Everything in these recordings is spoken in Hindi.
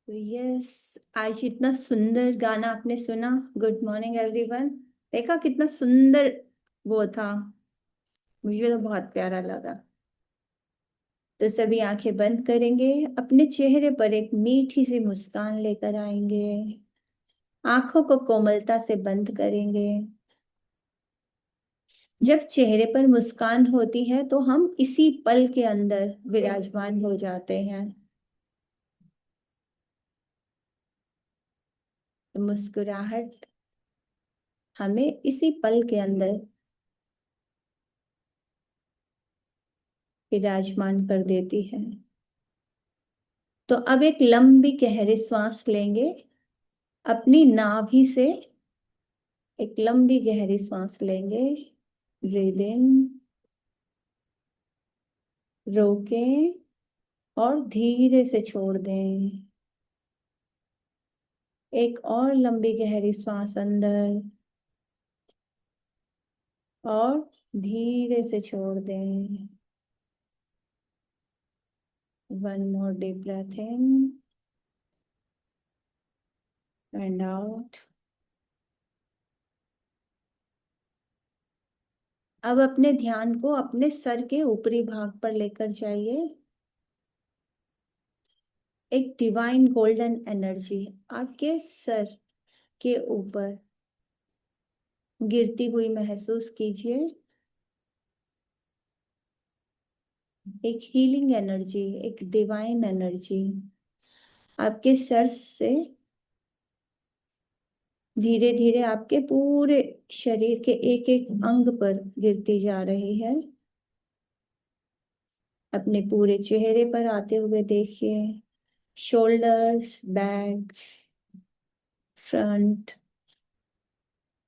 तो यस, आज इतना सुंदर गाना आपने सुना। Good morning everyone. देखा कितना सुंदर वो था। मुझे तो बहुत प्यारा लगा। तो सभी आंखें बंद करेंगे, अपने चेहरे पर एक मीठी सी मुस्कान लेकर आएंगे। आंखों को कोमलता से बंद करेंगे। जब चेहरे पर मुस्कान होती है तो हम इसी पल के अंदर विराजमान हो जाते हैं। तो मुस्कुराहट हमें इसी पल के अंदर विराजमान कर देती है। तो अब एक लंबी गहरी सांस लेंगे अपनी नाभि से। एक लंबी गहरी सांस लेंगे। ब्रीद इन, रोकें और धीरे से छोड़ दें। एक और लंबी गहरी सांस अंदर और धीरे से छोड़ दें। One more deep breath in and out. अब अपने ध्यान को अपने सर के ऊपरी भाग पर लेकर जाइए। एक डिवाइन गोल्डन एनर्जी आपके सर के ऊपर गिरती हुई महसूस कीजिए। एक हीलिंग एनर्जी, एक डिवाइन एनर्जी आपके सर से धीरे धीरे आपके पूरे शरीर के एक एक अंग पर गिरती जा रही है। अपने पूरे चेहरे पर आते हुए देखिए। शोल्डर्स, बैक, फ्रंट,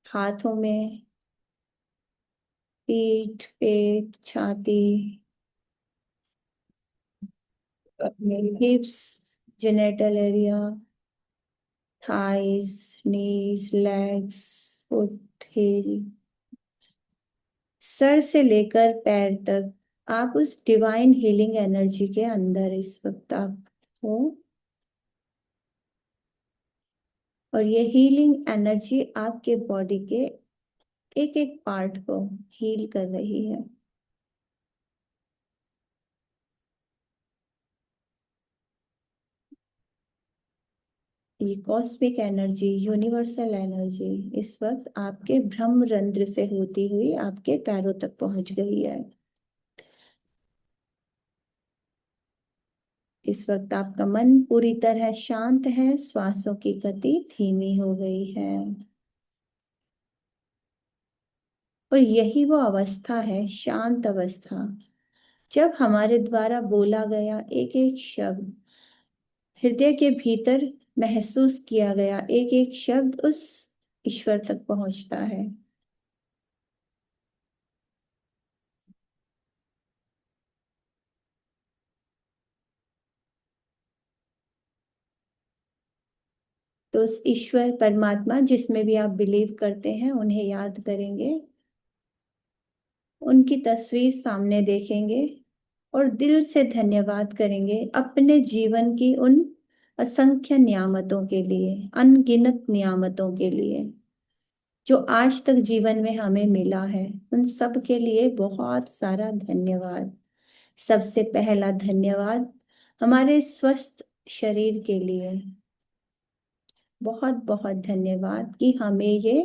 हाथों में, पीठ, पेट, छाती, अपने हिप्स, जेनिटल एरिया, थाइज, नीज, लेग्स, फुट, हील, सर से लेकर पैर तक आप उस डिवाइन हीलिंग एनर्जी के अंदर इस वक्त आप हो। और ये हीलिंग एनर्जी आपके बॉडी के एक एक पार्ट को हील कर रही है। ये कॉस्मिक एनर्जी, यूनिवर्सल एनर्जी इस वक्त आपके ब्रह्म रंध्र से होती हुई आपके पैरों तक पहुंच गई है। इस वक्त आपका मन पूरी तरह शांत है, श्वासों की गति धीमी हो गई है। और यही वो अवस्था है, शांत अवस्था, जब हमारे द्वारा बोला गया एक एक शब्द हृदय के भीतर महसूस किया गया एक एक शब्द उस ईश्वर तक पहुंचता है। तो उस ईश्वर परमात्मा जिसमें भी आप बिलीव करते हैं उन्हें याद करेंगे। उनकी तस्वीर सामने देखेंगे और दिल से धन्यवाद करेंगे अपने जीवन की उन असंख्य नियामतों के लिए, अनगिनत नियामतों के लिए जो आज तक जीवन में हमें मिला है। उन सब के लिए बहुत सारा धन्यवाद। सबसे पहला धन्यवाद हमारे स्वस्थ शरीर के लिए। बहुत बहुत धन्यवाद कि हमें ये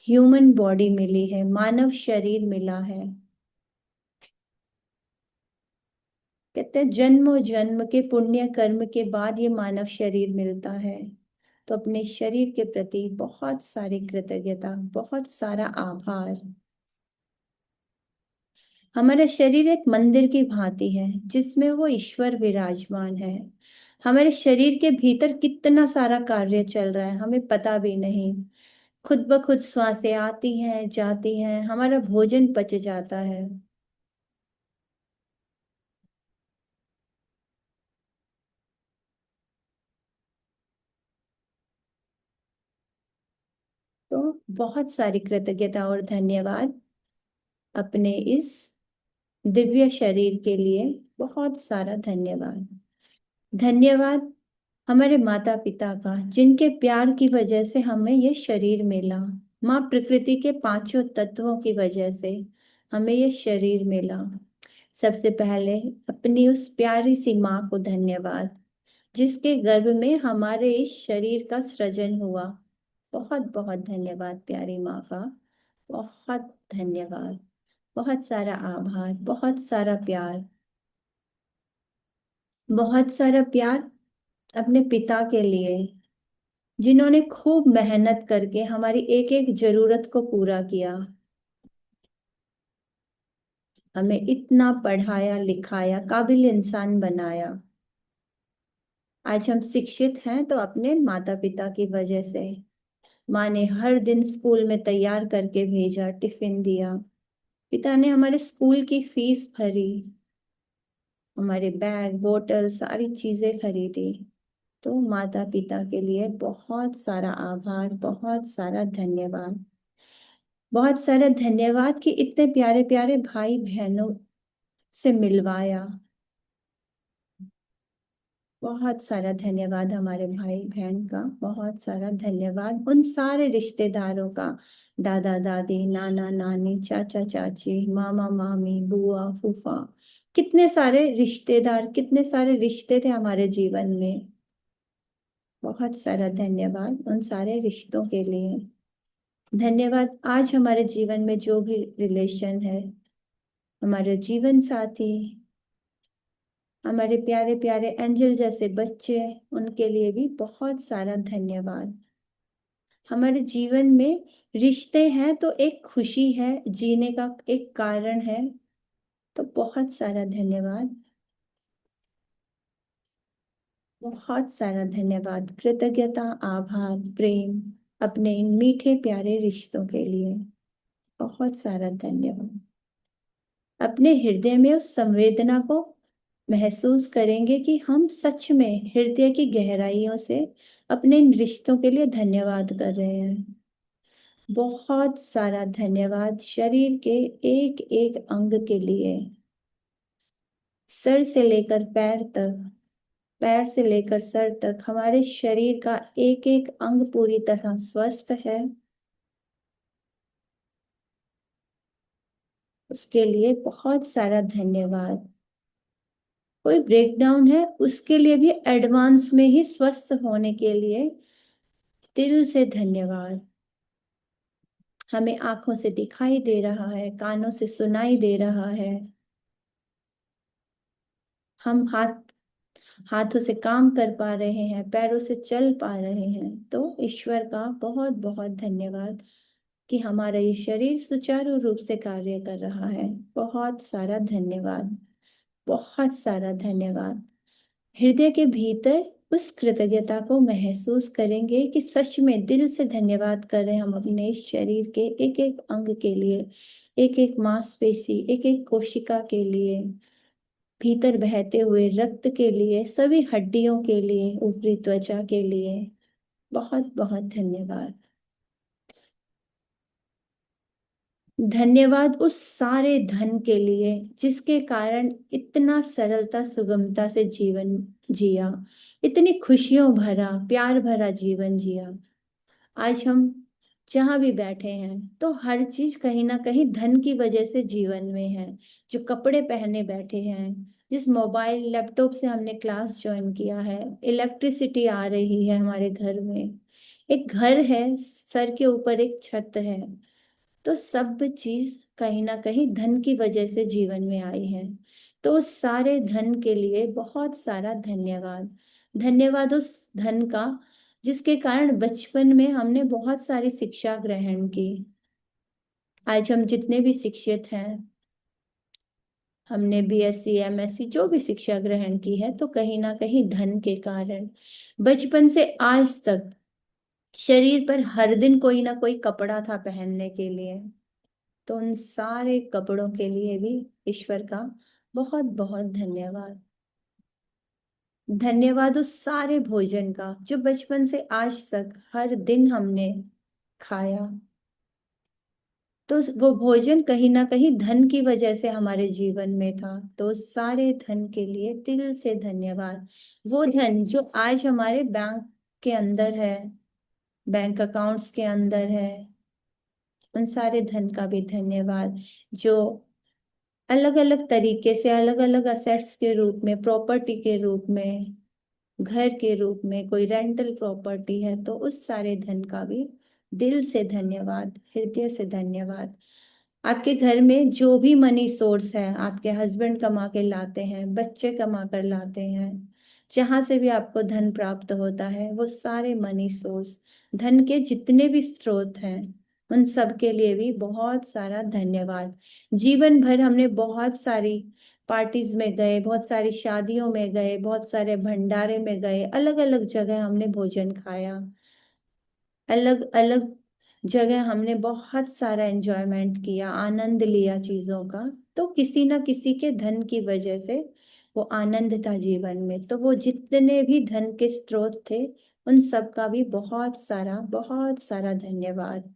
ह्यूमन बॉडी मिली है, मानव शरीर मिला है। कहते हैं जन्म जन्म के पुण्य कर्म के बाद ये मानव शरीर मिलता है। तो अपने शरीर के प्रति बहुत सारी कृतज्ञता, बहुत सारा आभार। हमारा शरीर एक मंदिर की भांति है जिसमें वो ईश्वर विराजमान है। हमारे शरीर के भीतर कितना सारा कार्य चल रहा है हमें पता भी नहीं। खुद ब खुद श्वासें आती हैं, जाती हैं, हमारा भोजन पच जाता है। तो बहुत सारी कृतज्ञता और धन्यवाद अपने इस दिव्य शरीर के लिए। बहुत सारा धन्यवाद। धन्यवाद हमारे माता पिता का, जिनके प्यार की वजह से हमें ये शरीर मिला। माँ प्रकृति के पांचों तत्वों की वजह से हमें ये शरीर मिला। सबसे पहले अपनी उस प्यारी सी माँ को धन्यवाद, जिसके गर्भ में हमारे इस शरीर का सृजन हुआ। बहुत बहुत धन्यवाद प्यारी माँ का। बहुत धन्यवाद। बहुत सारा आभार, बहुत सारा प्यार। बहुत सारा प्यार अपने पिता के लिए, जिन्होंने खूब मेहनत करके हमारी एक एक जरूरत को पूरा किया। हमें इतना पढ़ाया लिखाया, काबिल इंसान बनाया। आज हम शिक्षित हैं तो अपने माता पिता की वजह से। माँ ने हर दिन स्कूल में तैयार करके भेजा, टिफिन दिया। पिता ने हमारे स्कूल की फीस भरी, हमारे बैग बोतल सारी चीजें खरीदी। तो माता पिता के लिए बहुत सारा आभार, बहुत सारा धन्यवाद। बहुत सारा धन्यवाद कि इतने प्यारे प्यारे भाई बहनों से मिलवाया। बहुत सारा धन्यवाद हमारे भाई बहन का। बहुत सारा धन्यवाद उन सारे रिश्तेदारों का, दादा दादी, नाना नानी, चाचा चाची, मामा मामी, बुआ फूफा। कितने सारे रिश्तेदार, कितने सारे रिश्ते थे हमारे जीवन में। बहुत सारा धन्यवाद उन सारे रिश्तों के लिए। धन्यवाद आज हमारे जीवन में जो भी रिलेशन है, हमारे जीवन साथी, हमारे प्यारे प्यारे एंजल जैसे बच्चे, उनके लिए भी बहुत सारा धन्यवाद। हमारे जीवन में रिश्ते हैं तो एक खुशी है, जीने का एक कारण है। तो बहुत सारा धन्यवाद। बहुत सारा धन्यवाद, कृतज्ञता, आभार, प्रेम अपने इन मीठे प्यारे रिश्तों के लिए। बहुत सारा धन्यवाद। अपने हृदय में उस संवेदना को महसूस करेंगे कि हम सच में हृदय की गहराइयों से अपने इन रिश्तों के लिए धन्यवाद कर रहे हैं। बहुत सारा धन्यवाद शरीर के एक एक अंग के लिए। सर से लेकर पैर तक, पैर से लेकर सर तक हमारे शरीर का एक एक अंग पूरी तरह स्वस्थ है। उसके लिए बहुत सारा धन्यवाद। कोई ब्रेकडाउन है उसके लिए भी एडवांस में ही स्वस्थ होने के लिए दिल से धन्यवाद। हमें आंखों से दिखाई दे रहा है, कानों से सुनाई दे रहा है, हम हाथों से काम कर पा रहे हैं, पैरों से चल पा रहे हैं। तो ईश्वर का बहुत बहुत धन्यवाद कि हमारा ये शरीर सुचारू रूप से कार्य कर रहा है। बहुत सारा धन्यवाद। बहुत सारा धन्यवाद। हृदय के भीतर उस कृतज्ञता को महसूस करेंगे कि सच में दिल से धन्यवाद कर रहे हैं हम अपने इस शरीर के एक एक अंग के लिए, एक एक मांसपेशी, एक एक कोशिका के लिए, भीतर बहते हुए रक्त के लिए, सभी हड्डियों के लिए, ऊपरी त्वचा के लिए। बहुत बहुत धन्यवाद। धन्यवाद उस सारे धन के लिए जिसके कारण इतना सरलता सुगमता से जीवन जिया, इतनी खुशियों भरा प्यार भरा जीवन जिया। आज हम जहाँ भी बैठे हैं तो हर चीज कहीं ना कहीं धन की वजह से जीवन में है। जो कपड़े पहने बैठे हैं, जिस मोबाइल लैपटॉप से हमने क्लास ज्वाइन किया है, इलेक्ट्रिसिटी आ रही है हमारे घर में, एक घर है, सर के ऊपर एक छत है। तो सब चीज कहीं ना कहीं धन की वजह से जीवन में आई है। तो उस सारे धन के लिए बहुत सारा धन्यवाद। धन्यवाद उस धन का जिसके कारण बचपन में हमने बहुत सारी शिक्षा ग्रहण की। आज हम जितने भी शिक्षित हैं, हमने बीएससी एमएससी जो भी शिक्षा ग्रहण की है, तो कहीं ना कहीं धन के कारण। बचपन से आज तक शरीर पर हर दिन कोई ना कोई कपड़ा था पहनने के लिए। तो उन सारे कपड़ों के लिए भी ईश्वर का बहुत बहुत धन्यवाद। धन्यवाद उस सारे भोजन का जो बचपन से आज तक हर दिन हमने खाया। तो वो भोजन कहीं ना कहीं धन की वजह से हमारे जीवन में था। तो उस सारे धन के लिए दिल से धन्यवाद। वो धन जो आज हमारे बैंक के अंदर है, बैंक अकाउंट्स के अंदर है, उन सारे धन का भी धन्यवाद। जो अलग अलग तरीके से, अलग अलग असेट्स के रूप में, प्रॉपर्टी के रूप में, घर के रूप में, कोई रेंटल प्रॉपर्टी है, तो उस सारे धन का भी दिल से धन्यवाद, हृदय से धन्यवाद। आपके घर में जो भी मनी सोर्स है, आपके हस्बैंड कमा के लाते हैं, बच्चे कमा कर लाते हैं, जहां से भी आपको धन प्राप्त होता है, वो सारे मनी सोर्स, धन के जितने भी स्रोत हैं, उन सब के लिए भी बहुत सारा धन्यवाद। जीवन भर हमने बहुत सारी पार्टीज में गए, बहुत सारी शादियों में गए, बहुत सारे भंडारे में गए, अलग अलग जगह हमने भोजन खाया, अलग अलग जगह हमने बहुत सारा एंजॉयमेंट किया, आनंद लिया चीजों का। तो किसी ना किसी के धन की वजह से वो आनंद था जीवन में। तो वो जितने भी धन के स्रोत थे, उन सब का भी बहुत सारा धन्यवाद।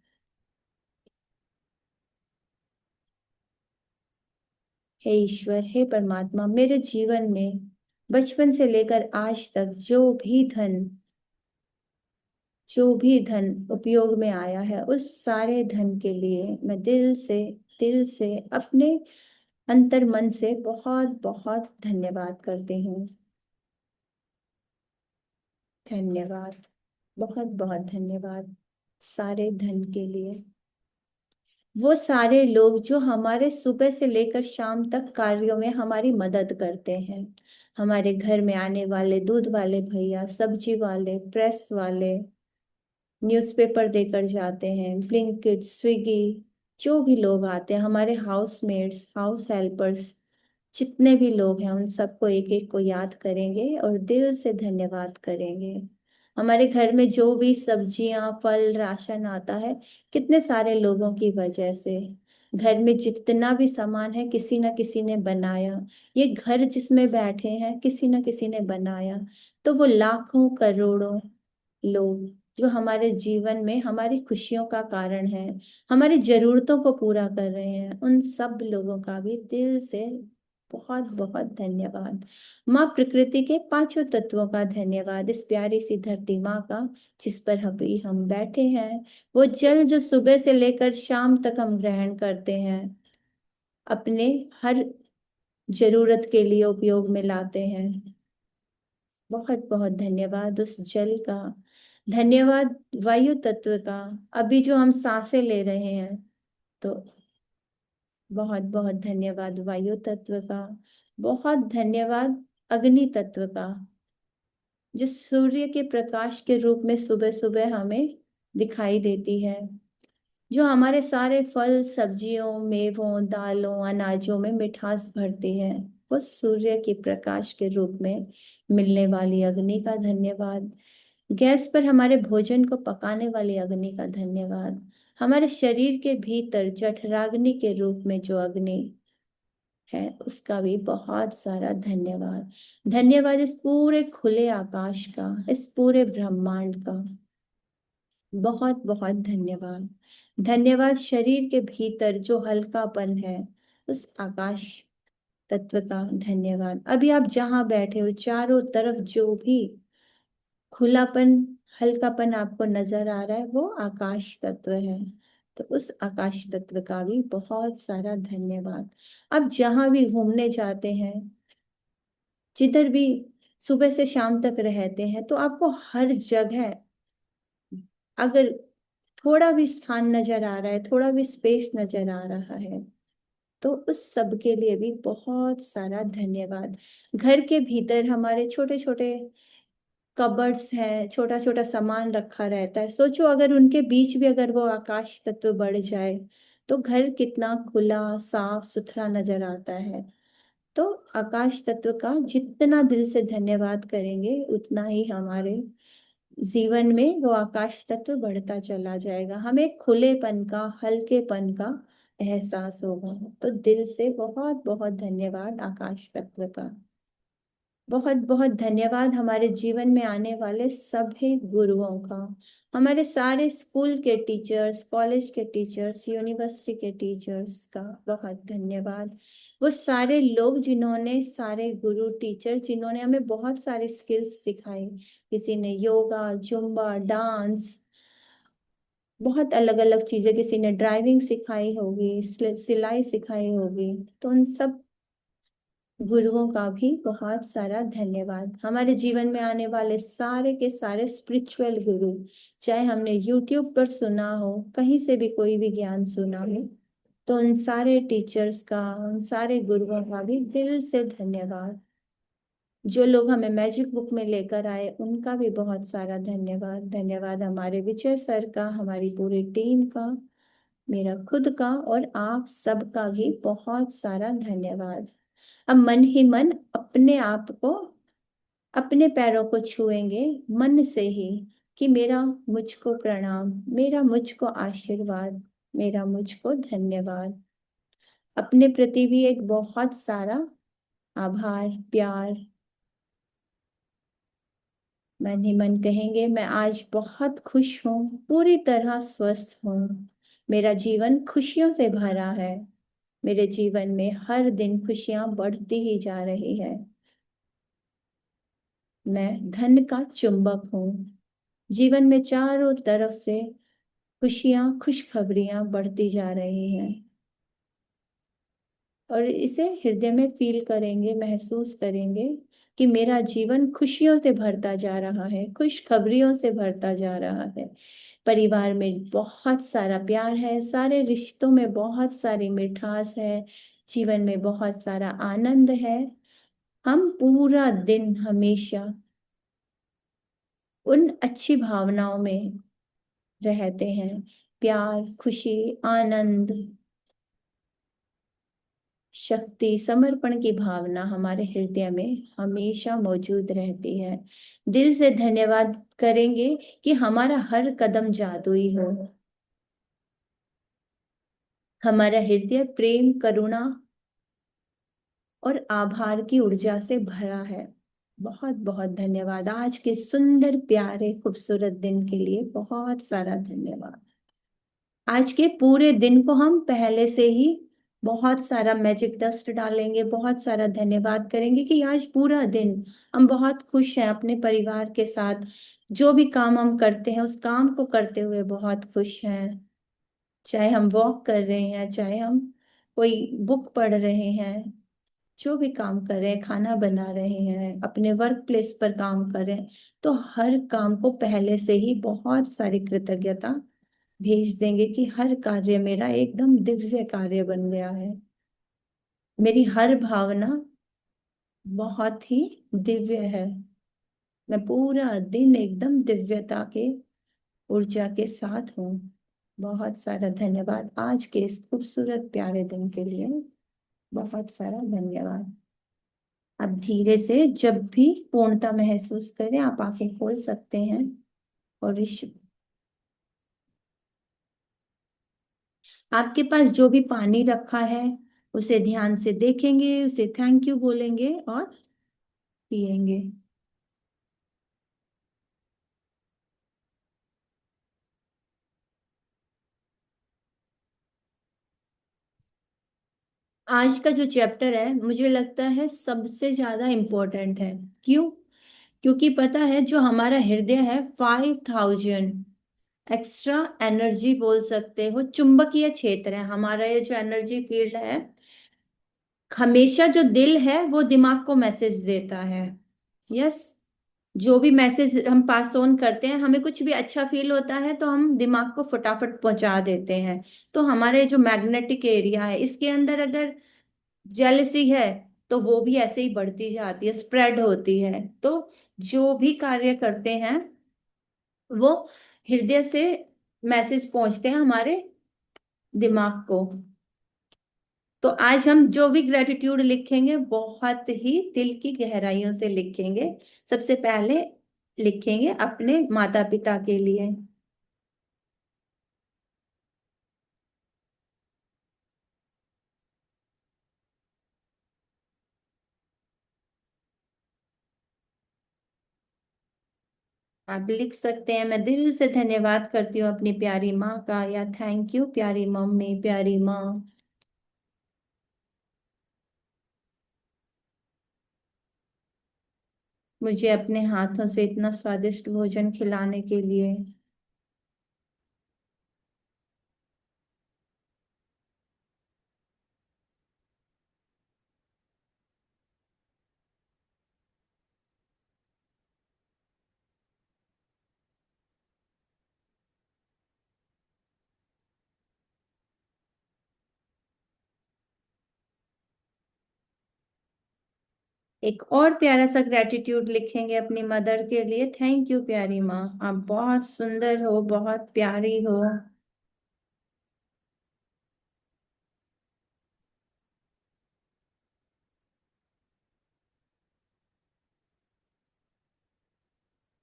हे ईश्वर, हे परमात्मा, मेरे जीवन में बचपन से लेकर आज तक जो भी धन उपयोग में आया है, उस सारे धन के लिए मैं दिल से अपने अंतर मन से बहुत बहुत धन्यवाद करती हूँ। धन्यवाद, बहुत बहुत धन्यवाद सारे धन के लिए। वो सारे लोग जो हमारे सुबह से लेकर शाम तक कार्यों में हमारी मदद करते हैं, हमारे घर में आने वाले दूध वाले भैया, सब्जी वाले, प्रेस वाले, न्यूज़पेपर देकर जाते हैं, ब्लिंकिट, स्विगी, जो भी लोग आते हैं, हमारे हाउसमेट्स, हाउस हेल्पर्स, जितने भी लोग हैं, उन सबको एक एक को याद करेंगे और दिल से धन्यवाद करेंगे। हमारे घर में जो भी सब्जियां, फल, राशन आता है, कितने सारे लोगों की वजह से। घर में जितना भी सामान है, किसी ना किसी ने बनाया। ये घर जिसमें बैठे हैं, किसी ना किसी ने बनाया। तो वो लाखों करोड़ों लोग जो हमारे जीवन में हमारी खुशियों का कारण है, हमारी जरूरतों को पूरा कर रहे हैं, उन सब लोगों का भी दिल से बहुत बहुत धन्यवाद। माँ प्रकृति के पांचों तत्वों का धन्यवाद, इस प्यारी सी धरती माँ का, जिस पर अभी हम बैठे हैं। वो जल जो सुबह से लेकर शाम तक हम ग्रहण करते हैं, अपने हर जरूरत के लिए उपयोग में लाते हैं। बहुत बहुत धन्यवाद उस जल का। धन्यवाद वायु तत्व का, अभी जो हम सांसें ले रहे हैं, तो बहुत बहुत धन्यवाद वायु तत्व का। बहुत धन्यवाद अग्नि तत्व का, जो सूर्य के प्रकाश के रूप में सुबह सुबह हमें दिखाई देती है, जो हमारे सारे फल, सब्जियों, मेवों, दालों, अनाजों में मिठास भरती है। वो सूर्य के प्रकाश के रूप में मिलने वाली अग्नि का धन्यवाद। गैस पर हमारे भोजन को पकाने वाली अग्नि का धन्यवाद। हमारे शरीर के भीतर जठराग्नि के रूप में जो अग्नि है, उसका भी बहुत सारा धन्यवाद। धन्यवाद इस पूरे खुले आकाश का, इस पूरे ब्रह्मांड का। बहुत बहुत धन्यवाद। धन्यवाद शरीर के भीतर जो हल्कापन है, उस आकाश तत्व का धन्यवाद। अभी आप जहां बैठे हो, चारों तरफ जो भी खुलापन, हल्कापन आपको नजर आ रहा है, वो आकाश तत्व है। तो उस आकाश तत्व का भी बहुत सारा धन्यवाद। आप जहां भी घूमने जाते हैं, जिधर भी सुबह से शाम तक रहते हैं, तो आपको हर जगह अगर थोड़ा भी स्थान नजर आ रहा है, थोड़ा भी स्पेस नजर आ रहा है, तो उस सब के लिए भी बहुत सारा धन्यवाद। घर के भीतर हमारे छोटे छोटे कबर्ड्स हैं, छोटा छोटा सामान रखा रहता है। सोचो अगर उनके बीच भी अगर वो आकाश तत्व बढ़ जाए, तो घर कितना खुला, साफ सुथरा नजर आता है। तो आकाश तत्व का जितना दिल से धन्यवाद करेंगे, उतना ही हमारे जीवन में वो आकाश तत्व बढ़ता चला जाएगा। हमें खुलेपन का, हल्केपन का एहसास होगा। तो दिल से बहुत बहुत धन्यवाद आकाश तत्व का। बहुत बहुत धन्यवाद हमारे जीवन में आने वाले सभी गुरुओं का, हमारे सारे स्कूल के टीचर्स, कॉलेज के टीचर्स, यूनिवर्सिटी के टीचर्स का बहुत धन्यवाद। वो सारे लोग जिन्होंने, सारे गुरु टीचर जिन्होंने हमें बहुत सारे स्किल्स सिखाए। किसी ने योगा, जुम्बा, डांस, बहुत अलग अलग चीजें, किसी ने ड्राइविंग सिखाई होगी, सिलाई सिखाई होगी। तो उन सब गुरुओं का भी बहुत सारा धन्यवाद। हमारे जीवन में आने वाले सारे के सारे स्पिरिचुअल गुरु, चाहे हमने यूट्यूब पर सुना हो, कहीं से भी कोई भी ज्ञान सुना हो, तो उन सारे टीचर्स का, उन सारे गुरुओं का भी दिल से धन्यवाद। जो लोग हमें मैजिक बुक में लेकर आए उनका भी बहुत सारा धन्यवाद। धन्यवाद हमारे विजय सर का, हमारी पूरी टीम का, मेरा खुद का, और आप सबका भी बहुत सारा धन्यवाद। अब मन ही मन अपने आप को, अपने पैरों को छुएंगे मन से ही, कि मेरा मुझको प्रणाम, मेरा मुझको आशीर्वाद, मेरा मुझको धन्यवाद। अपने प्रति भी एक बहुत सारा आभार, प्यार। मन ही मन कहेंगे, मैं आज बहुत खुश हूँ, पूरी तरह स्वस्थ हूँ, मेरा जीवन खुशियों से भरा है, मेरे जीवन में हर दिन खुशियां बढ़ती ही जा रही है, मैं धन का चुंबक हूँ, जीवन में चारों तरफ से खुशियां, खुशखबरियां बढ़ती जा रही हैं। और इसे हृदय में फील करेंगे, महसूस करेंगे कि मेरा जीवन खुशियों से भरता जा रहा है, खुशखबरियों से भरता जा रहा है। परिवार में बहुत सारा प्यार है, सारे रिश्तों में बहुत सारी मिठास है, जीवन में बहुत सारा आनंद है। हम पूरा दिन हमेशा उन अच्छी भावनाओं में रहते हैं। प्यार, खुशी, आनंद, शक्ति, समर्पण की भावना हमारे हृदय में हमेशा मौजूद रहती है। दिल से धन्यवाद करेंगे कि हमारा हर कदम जादुई हो, हमारा हृदय प्रेम, करुणा और आभार की ऊर्जा से भरा है। बहुत बहुत धन्यवाद। आज के सुंदर, प्यारे, खूबसूरत दिन के लिए बहुत सारा धन्यवाद। आज के पूरे दिन को हम पहले से ही बहुत सारा मैजिक डस्ट डालेंगे, बहुत सारा धन्यवाद करेंगे कि आज पूरा दिन हम बहुत खुश हैं अपने परिवार के साथ। जो भी काम हम करते हैं उस काम को करते हुए बहुत खुश हैं। चाहे हम वॉक कर रहे हैं, चाहे हम कोई बुक पढ़ रहे हैं, जो भी काम कर रहे हैं, खाना बना रहे हैं, अपने वर्क प्लेस पर काम कर रहे हैं, तो हर काम को पहले से ही बहुत सारी कृतज्ञता भेज देंगे कि हर कार्य मेरा एकदम दिव्य कार्य बन गया है। मेरी हर भावना बहुत ही दिव्य है। मैं पूरा दिन एकदम दिव्यता के, ऊर्जा के साथ हूँ। बहुत सारा धन्यवाद आज के इस खूबसूरत प्यारे दिन के लिए। बहुत सारा धन्यवाद। आप धीरे से जब भी पूर्णता महसूस करें आप आंखें खोल सकते हैं, और इस, आपके पास जो भी पानी रखा है उसे ध्यान से देखेंगे, उसे थैंक यू बोलेंगे और पिएंगे। आज का जो चैप्टर है मुझे लगता है सबसे ज्यादा इम्पोर्टेंट है। क्यों? क्योंकि पता है जो हमारा हृदय है, 5000 एक्स्ट्रा एनर्जी बोल सकते हो, चुंबकीय क्षेत्र है हमारा, ये जो एनर्जी फील्ड है, हमेशा जो दिल है वो दिमाग को मैसेज देता है। यस, जो भी मैसेज हम पास ऑन करते हैं, हमें कुछ भी अच्छा फील होता है तो हम दिमाग को फटाफट पहुंचा देते हैं। तो हमारे जो मैग्नेटिक एरिया है इसके अंदर अगर जेलसी है तो वो भी ऐसे ही बढ़ती जाती है, स्प्रेड होती है। तो जो भी कार्य करते हैं वो हृदय से मैसेज पहुंचते हैं हमारे दिमाग को। तो आज हम जो भी ग्रेटिट्यूड लिखेंगे बहुत ही दिल की गहराइयों से लिखेंगे। सबसे पहले लिखेंगे अपने माता पिता के लिए। आप लिख सकते हैं, मैं दिल से धन्यवाद करती हूँ अपनी प्यारी माँ का, या थैंक यू प्यारी मम्मी, प्यारी माँ, मुझे अपने हाथों से इतना स्वादिष्ट भोजन खिलाने के लिए। एक और प्यारा सा ग्रेटिट्यूड लिखेंगे अपनी मदर के लिए। थैंक यू प्यारी माँ, आप बहुत सुंदर हो, बहुत प्यारी हो।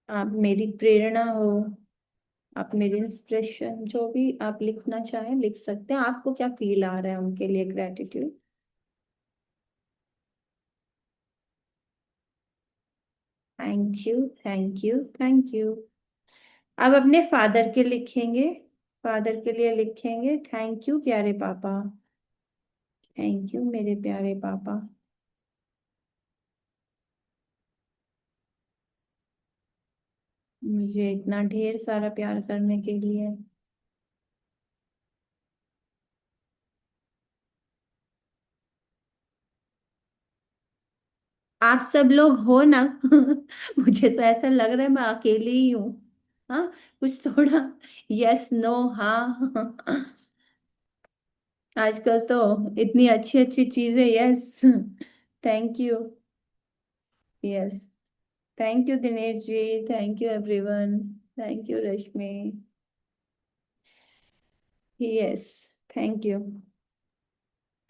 आप मेरी प्रेरणा हो, आप मेरी इंस्पिरेशन, जो भी आप लिखना चाहें लिख सकते हैं। आपको क्या फील आ रहा है उनके लिए gratitude? Thank you, thank you, thank you. अब अपने फादर के लिखेंगे, फादर के लिए लिखेंगे। थैंक यू प्यारे पापा, थैंक यू मेरे प्यारे पापा, मुझे इतना ढेर सारा प्यार करने के लिए। आप सब लोग हो ना? मुझे तो ऐसा लग रहा है मैं अकेली ही हूँ। हाँ, कुछ थोड़ा यस नो हाँ। आजकल तो इतनी अच्छी अच्छी चीजें, yes. Thank you, yes, thank you Dinesh ji, thank you everyone, thank you Rashmi, yes, thank you.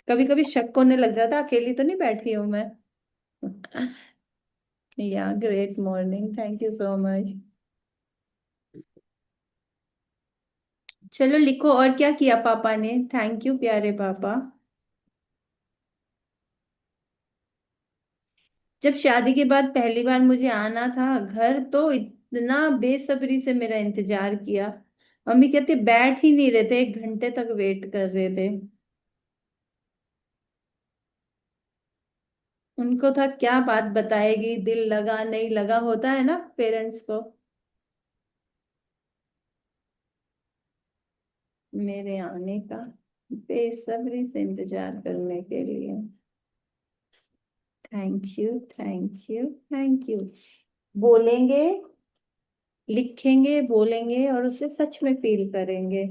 कभी कभी शक होने लग जाता, अकेली तो नहीं बैठी हूँ मैं। या great morning, thank you so much. चलो लिखो, और क्या किया पापा ने? थैंक यू प्यारे पापा। जब शादी के बाद पहली बार मुझे आना था घर, तो इतना बेसब्री से मेरा इंतजार किया। मम्मी कहते बैठ ही नहीं रहे थे, 1 घंटे तक वेट कर रहे थे। उनको था क्या बात बताएगी, दिल लगा नहीं लगा, होता है ना पेरेंट्स को। मेरे आने का बेसब्री से इंतजार करने के लिए। Thank you, thank you, thank you. बोलेंगे, लिखेंगे, बोलेंगे और उसे सच में फील करेंगे।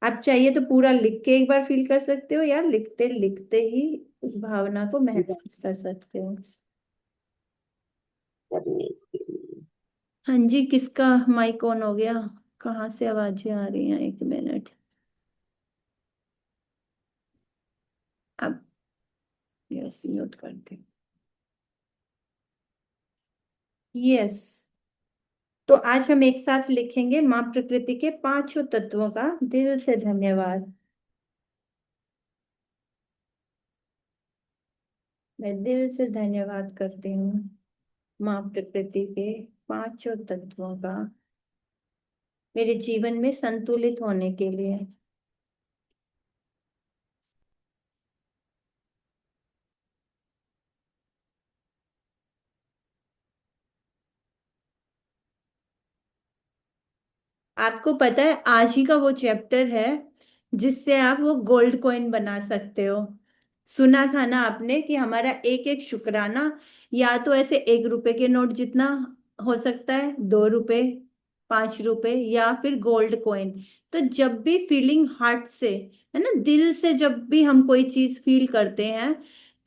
आप चाहिए तो पूरा लिख के एक बार फील कर सकते हो, या लिखते लिखते ही उस भावना को महसूस कर सकते हो। हाँ जी, किसका माइक ऑन हो गया? कहाँ से आवाजें आ रही हैं? 1 मिनट। अब यस, म्यूट करते। यस, तो आज हम एक साथ लिखेंगे माँ प्रकृति के 5 तत्वों का दिल से धन्यवाद। मैं दिल से धन्यवाद करती हूँ माँ प्रकृति के 5 तत्वों का, मेरे जीवन में संतुलित होने के लिए। आपको पता है आज ही का वो चैप्टर है जिससे आप वो गोल्ड कॉइन बना सकते हो। सुना था ना आपने कि हमारा एक एक शुक्राना या तो ऐसे 1 रुपए के नोट जितना हो सकता है, 2 रुपए, 5 रुपए, या फिर गोल्ड कॉइन। तो जब भी फीलिंग हार्ट से, है ना, दिल से जब भी हम कोई चीज फील करते हैं,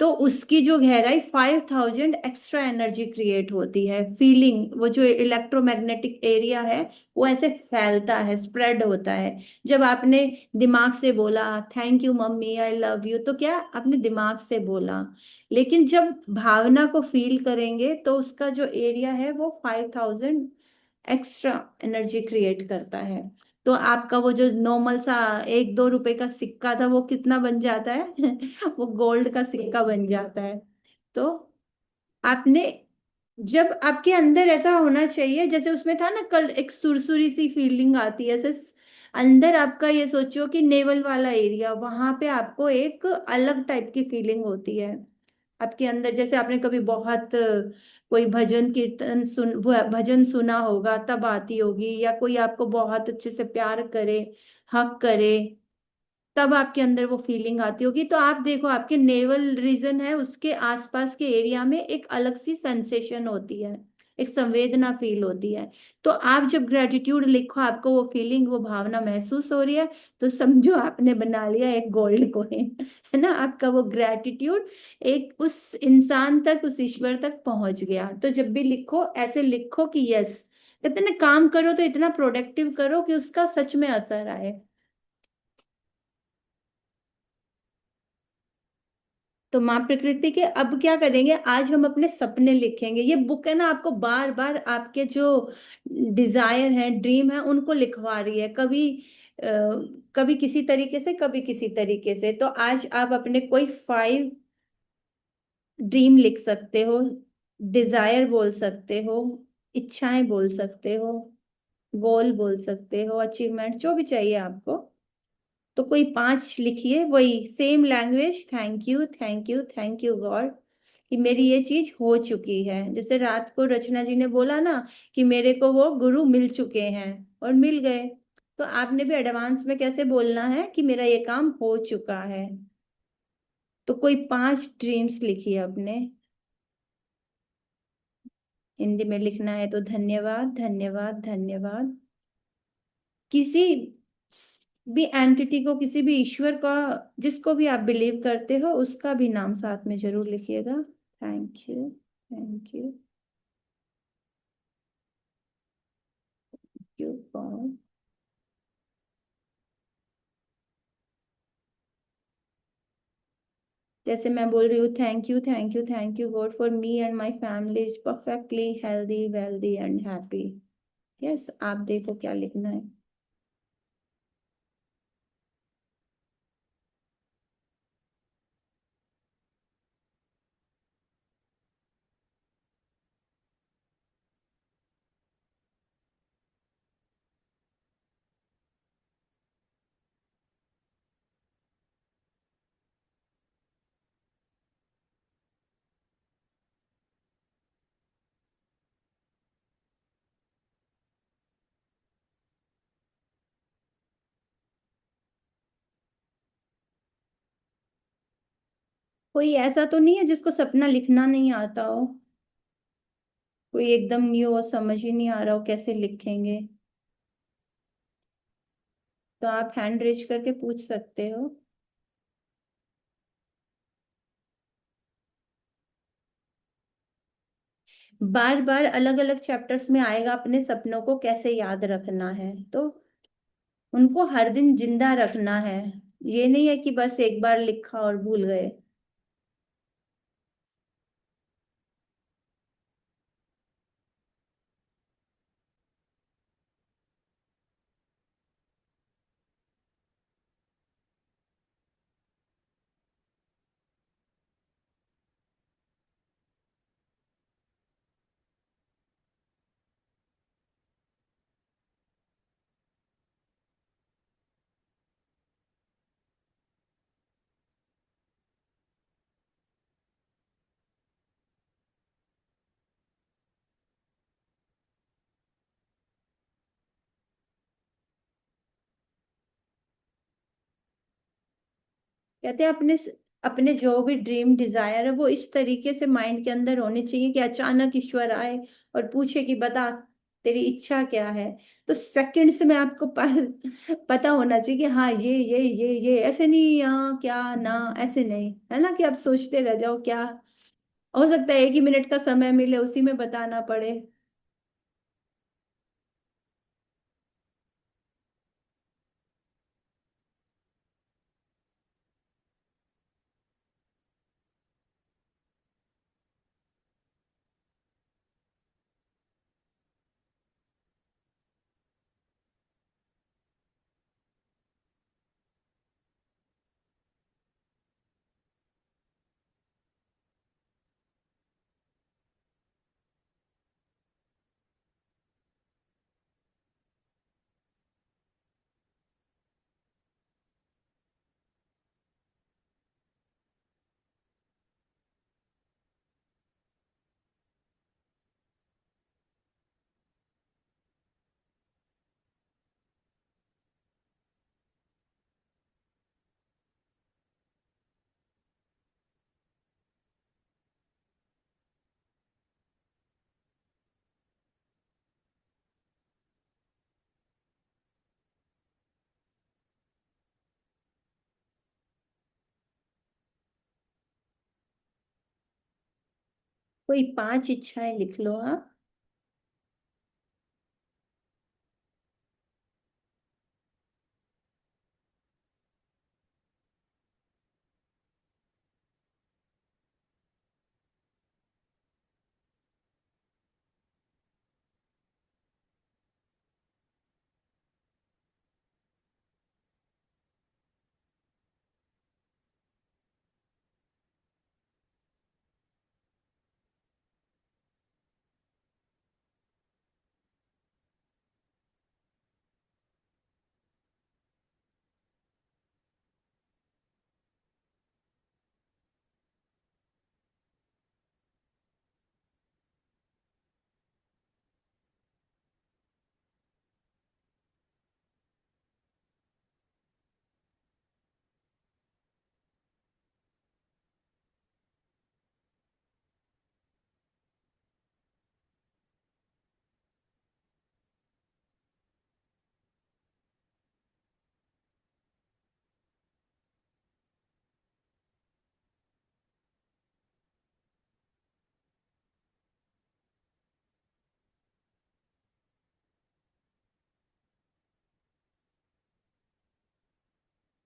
तो उसकी जो गहराई 5,000 एक्स्ट्रा एनर्जी क्रिएट होती है। फीलिंग, वो जो इलेक्ट्रोमैग्नेटिक एरिया है, वो ऐसे फैलता है, स्प्रेड होता है। जब आपने दिमाग से बोला thank you mummy, I love you, तो क्या आपने दिमाग से बोला, लेकिन जब भावना को फील करेंगे तो उसका जो एरिया है वो 5,000 एक्स्ट्रा एनर्जी क्रिएट करता है। तो आपका वो जो नॉर्मल सा 1-2 रुपए का सिक्का था, वो कितना बन जाता है? वो गोल्ड का सिक्का बन जाता है। तो आपने जब आपके अंदर ऐसा होना चाहिए, जैसे उसमें था ना कल, एक सुरसुरी सी फीलिंग आती है ऐसे अंदर आपका, ये सोचो कि नेवल वाला एरिया, वहां पे आपको एक अलग टाइप की फीलिंग होती है आपके अंदर। जैसे आपने कभी बहुत कोई भजन कीर्तन भजन सुना होगा तब आती होगी, या कोई आपको बहुत अच्छे से प्यार करे, हक करे, तब आपके अंदर वो फीलिंग आती होगी। तो आप देखो, आपके नेवल रीजन है, उसके आसपास के एरिया में एक अलग सी सेंसेशन होती है, एक संवेदना फील होती है। तो आप जब ग्रेटिट्यूड लिखो, आपको वो फीलिंग, वो भावना महसूस हो रही है, तो समझो आपने बना लिया एक गोल्ड कोइन। है ना, आपका वो ग्रेटिट्यूड एक उस इंसान तक, उस ईश्वर तक पहुंच गया। तो जब भी लिखो, ऐसे लिखो कि यस, कहते हैं ना, काम करो तो इतना प्रोडक्टिव करो कि उसका सच में असर आए। तो माँ प्रकृति के अब क्या करेंगे, आज हम अपने सपने लिखेंगे। ये बुक है ना, आपको बार बार आपके जो डिजायर है, ड्रीम है, उनको लिखवा रही है। कभी अ, कभी किसी तरीके से, कभी किसी तरीके से। तो आज आप अपने कोई 5 ड्रीम लिख सकते हो, डिजायर बोल सकते हो, इच्छाएं बोल सकते हो, गोल बोल सकते हो, अचीवमेंट, जो भी चाहिए आपको। तो कोई 5 लिखिए, वही same language, thank you, thank you, thank you God, कि मेरी ये चीज हो चुकी है। जैसे रात को रचना जी ने बोला ना कि मेरे को वो गुरु मिल चुके हैं, और मिल गए। तो आपने भी एडवांस में कैसे बोलना है कि मेरा ये काम हो चुका है। तो कोई 5 ड्रीम्स लिखिए अपने। हिंदी में लिखना है तो धन्यवाद, धन्यवाद, धन्यवाद। किसी भी एंटिटी को, किसी भी ईश्वर का, जिसको भी आप बिलीव करते हो, उसका भी नाम साथ में जरूर लिखिएगा। Thank you, thank you God. जैसे मैं बोल रही हूँ, thank you, thank you, thank you God for me and my family is perfectly healthy, wealthy and happy. Yes, आप देखो क्या लिखना है। कोई ऐसा तो नहीं है जिसको सपना लिखना नहीं आता हो? कोई एकदम न्यू हो, समझ ही नहीं आ रहा हो कैसे लिखेंगे? तो आप हैंड रेज करके पूछ सकते हो। बार बार अलग अलग चैप्टर्स में आएगा अपने सपनों को कैसे याद रखना है। तो उनको हर दिन जिंदा रखना है। ये नहीं है कि बस एक बार लिखा और भूल गए। कहते हैं अपने अपने जो भी ड्रीम डिजायर है, वो इस तरीके से माइंड के अंदर होने चाहिए कि अचानक ईश्वर आए और पूछे कि बता, तेरी इच्छा क्या है। तो सेकंड्स में आपको पता होना चाहिए कि हाँ, ये ऐसे नहीं, हाँ क्या ना, ऐसे नहीं, है ना, कि आप सोचते रह जाओ क्या। हो सकता है 1 ही मिनट का समय मिले, उसी में बताना पड़े। कोई 5 इच्छाएं लिख लो आप।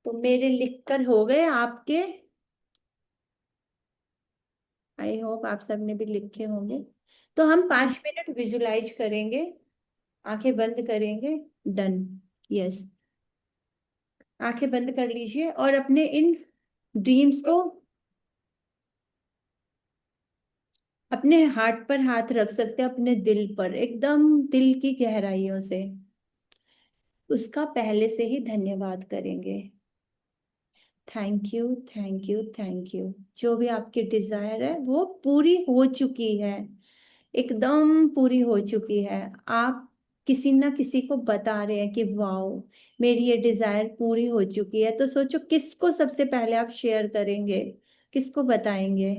तो मेरे लिखकर हो गए आपके? आई होप आप सबने भी लिखे होंगे। तो हम 5 मिनट विजुलाइज करेंगे, आंखें बंद करेंगे। डन। यस। आंखें बंद कर लीजिए और अपने इन ड्रीम्स को अपने हार्ट पर हाथ रख सकते हैं, अपने दिल पर, एकदम दिल की गहराइयों से उसका पहले से ही धन्यवाद करेंगे। Thank you, thank you, thank you. जो भी आपकी डिजायर है वो पूरी हो चुकी है, एकदम पूरी हो चुकी है। आप किसी ना किसी को बता रहे हैं कि वाओ, मेरी ये डिजायर पूरी हो चुकी है। तो सोचो किसको सबसे पहले आप शेयर करेंगे, किसको बताएंगे?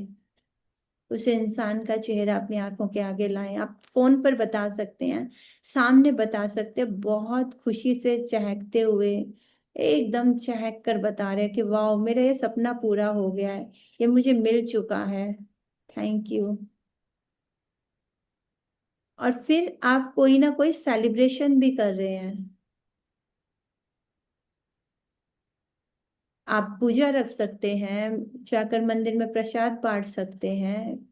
उस इंसान का चेहरा अपनी आंखों के आगे लाएं। आप फोन पर बता सकते हैं, सामने बता सकते हैं, बहुत खुशी से चहकते हुए, एकदम चहक कर बता रहे हैं कि वाह, मेरा ये सपना पूरा हो गया है, ये मुझे मिल चुका है। Thank you. और फिर आप कोई ना कोई सेलिब्रेशन भी कर रहे हैं। आप पूजा रख सकते हैं, जाकर मंदिर में प्रसाद बांट सकते हैं,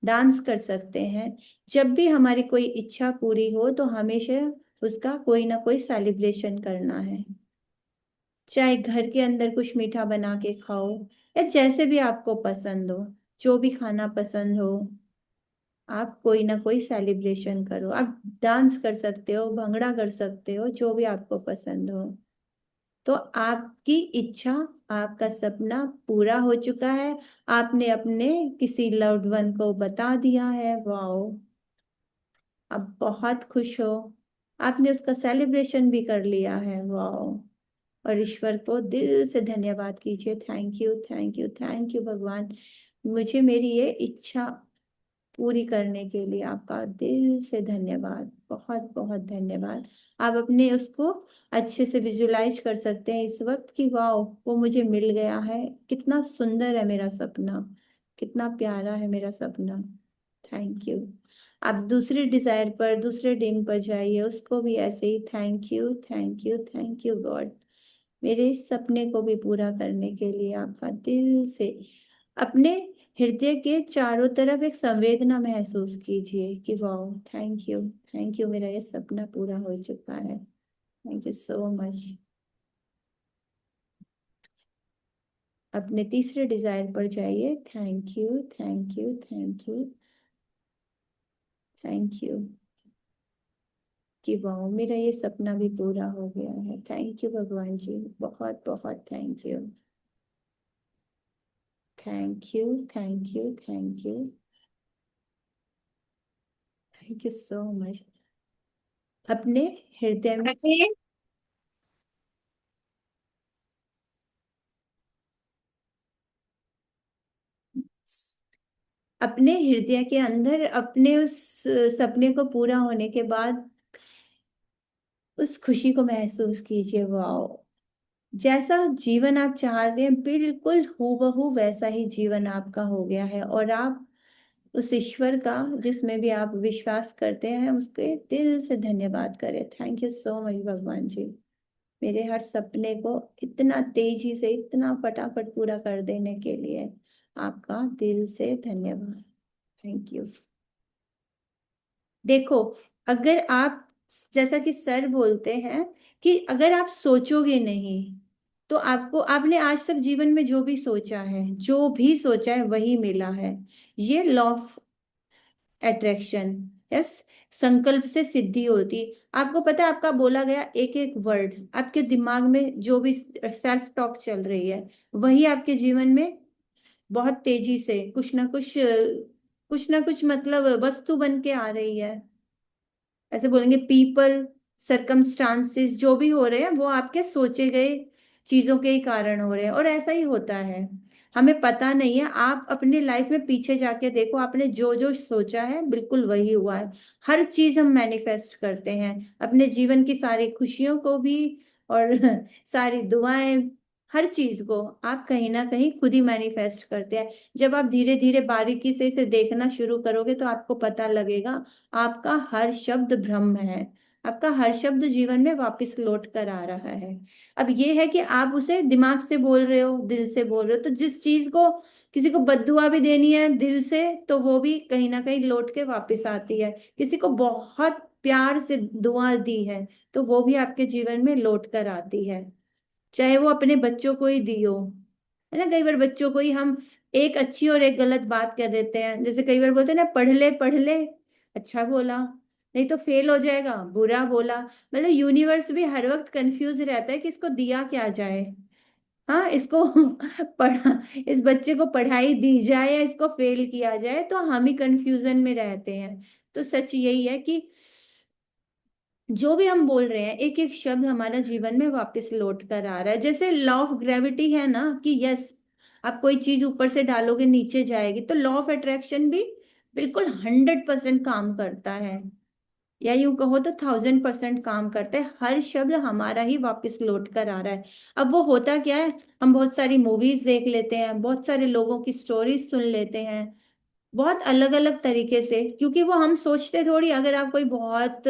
डांस कर सकते हैं। जब भी हमारी कोई इच्छा पूरी हो तो हमेशा उसका कोई ना कोई सेलिब्रेशन करना है। चाहे घर के अंदर कुछ मीठा बना के खाओ, या जैसे भी आपको पसंद हो, जो भी खाना पसंद हो, आप कोई ना कोई सेलिब्रेशन करो। आप डांस कर सकते हो, भंगड़ा कर सकते हो, जो भी आपको पसंद हो। तो आपकी इच्छा, आपका सपना पूरा हो चुका है। आपने अपने किसी लव्ड वन को बता दिया है। वाओ, आप बहुत खुश हो, आपने उसका सेलिब्रेशन भी कर लिया है। वाओ। और ईश्वर को दिल से धन्यवाद कीजिए। Thank you, thank you, thank you भगवान, मुझे मेरी ये इच्छा पूरी करने के लिए आपका दिल से धन्यवाद, बहुत बहुत धन्यवाद। आप अपने उसको अच्छे से विजुलाइज कर सकते हैं इस वक्त कि वाह, वो मुझे मिल गया है, कितना सुंदर है मेरा सपना, कितना प्यारा है मेरा सपना। Thank you. आप दूसरे डिजायर पर, दूसरे ड्रीम पर जाइए, उसको भी ऐसे ही thank you, thank you, thank you God, मेरे इस सपने को भी पूरा करने के लिए आपका दिल से। अपने हृदय के चारों तरफ एक संवेदना महसूस कीजिए कि वाह, थैंक यू, थैंक यू, मेरा ये सपना पूरा हो चुका है। Thank you so much. अपने तीसरे डिजायर पर जाइए। Thank you, thank you, thank you, thank you, कि वाह, मेरा ये सपना भी पूरा हो गया है। थैंक यू भगवान जी, बहुत बहुत thank you, thank you, thank you, thank you, thank you so much. अपने हृदय में, अपने हृदय के अंदर अपने उस सपने को पूरा होने के बाद उस खुशी को महसूस कीजिए। वाओ, जैसा जीवन आप चाहते हैं बिल्कुल हूबहू वैसा ही जीवन आपका हो गया है। और आप उस ईश्वर का जिसमें भी आप विश्वास करते हैं उसके दिल से धन्यवाद करें। थैंक यू सो मच भगवान जी, मेरे हर सपने को इतना तेजी से इतना फटाफट पूरा कर देने के लिए आपका दिल से धन्यवाद। Thank you. देखो, अगर आप, जैसा कि सर बोलते हैं कि अगर आप सोचोगे नहीं तो आपको, आपने आज तक जीवन में जो भी सोचा है, जो भी सोचा है वही मिला है। ये लॉ ऑफ अट्रैक्शन, यस, संकल्प से सिद्धि होती। आपको पता है, आपका बोला गया एक एक वर्ड, आपके दिमाग में जो भी सेल्फ टॉक चल रही है, वही आपके जीवन में बहुत तेजी से कुछ ना कुछ मतलब वस्तु बन के आ रही है। ऐसे बोलेंगे पीपल, सरकमस्टांसेस जो भी हो रहे हैं वो आपके सोचे गए चीजों के ही कारण हो रहे हैं, और ऐसा ही होता है। हमें पता नहीं है, आप अपनी लाइफ में पीछे जाके देखो, आपने जो जो सोचा है बिल्कुल वही हुआ है। हर चीज हम मैनिफेस्ट करते हैं, अपने जीवन की सारी खुशियों को भी, और सारी दुआएं, हर चीज को आप कहीं ना कहीं खुद ही मैनिफेस्ट करते हैं। जब आप धीरे धीरे बारीकी से इसे देखना शुरू करोगे तो आपको पता लगेगा आपका हर शब्द ब्रह्म है। आपका हर शब्द जीवन में वापस लौट कर आ रहा है। अब ये है कि आप उसे दिमाग से बोल रहे हो, दिल से बोल रहे हो, तो जिस चीज को, किसी को बद्दुआ भी देनी है दिल से तो वो भी कहीं ना कहीं लौट के वापस आती है। किसी को बहुत प्यार से दुआ दी है तो वो भी आपके जीवन में लौट कर आती है, चाहे वो अपने बच्चों को ही दी हो। है ना, कई बार बच्चों को ही हम एक अच्छी और एक गलत बात कह देते हैं। जैसे कई बार बोलते हैं ना, पढ़ ले पढ़ ले, अच्छा बोला, नहीं तो फेल हो जाएगा, बुरा बोला। मतलब यूनिवर्स भी हर वक्त कंफ्यूज रहता है कि इसको दिया क्या जाए। हाँ, इसको पढ़ा, इस बच्चे को पढ़ाई दी जाए या इसको फेल किया जाए, तो हम ही कंफ्यूजन में रहते हैं। तो सच यही है कि जो भी हम बोल रहे हैं एक एक शब्द हमारा जीवन में वापस लौट कर आ रहा है। जैसे लॉ ऑफ ग्रेविटी है ना, कि यस, आप कोई चीज ऊपर से डालोगे नीचे जाएगी, तो लॉ ऑफ अट्रैक्शन भी बिल्कुल 100% काम करता है, या यूं कहो तो 1000% काम करता है। हर शब्द हमारा ही वापस लौट कर आ रहा है। अब वो होता क्या है, हम बहुत सारी मूवीज देख लेते हैं, बहुत सारे लोगों की स्टोरीज सुन लेते हैं, बहुत अलग अलग तरीके से, क्योंकि वो हम सोचते थोड़ी, अगर आप कोई बहुत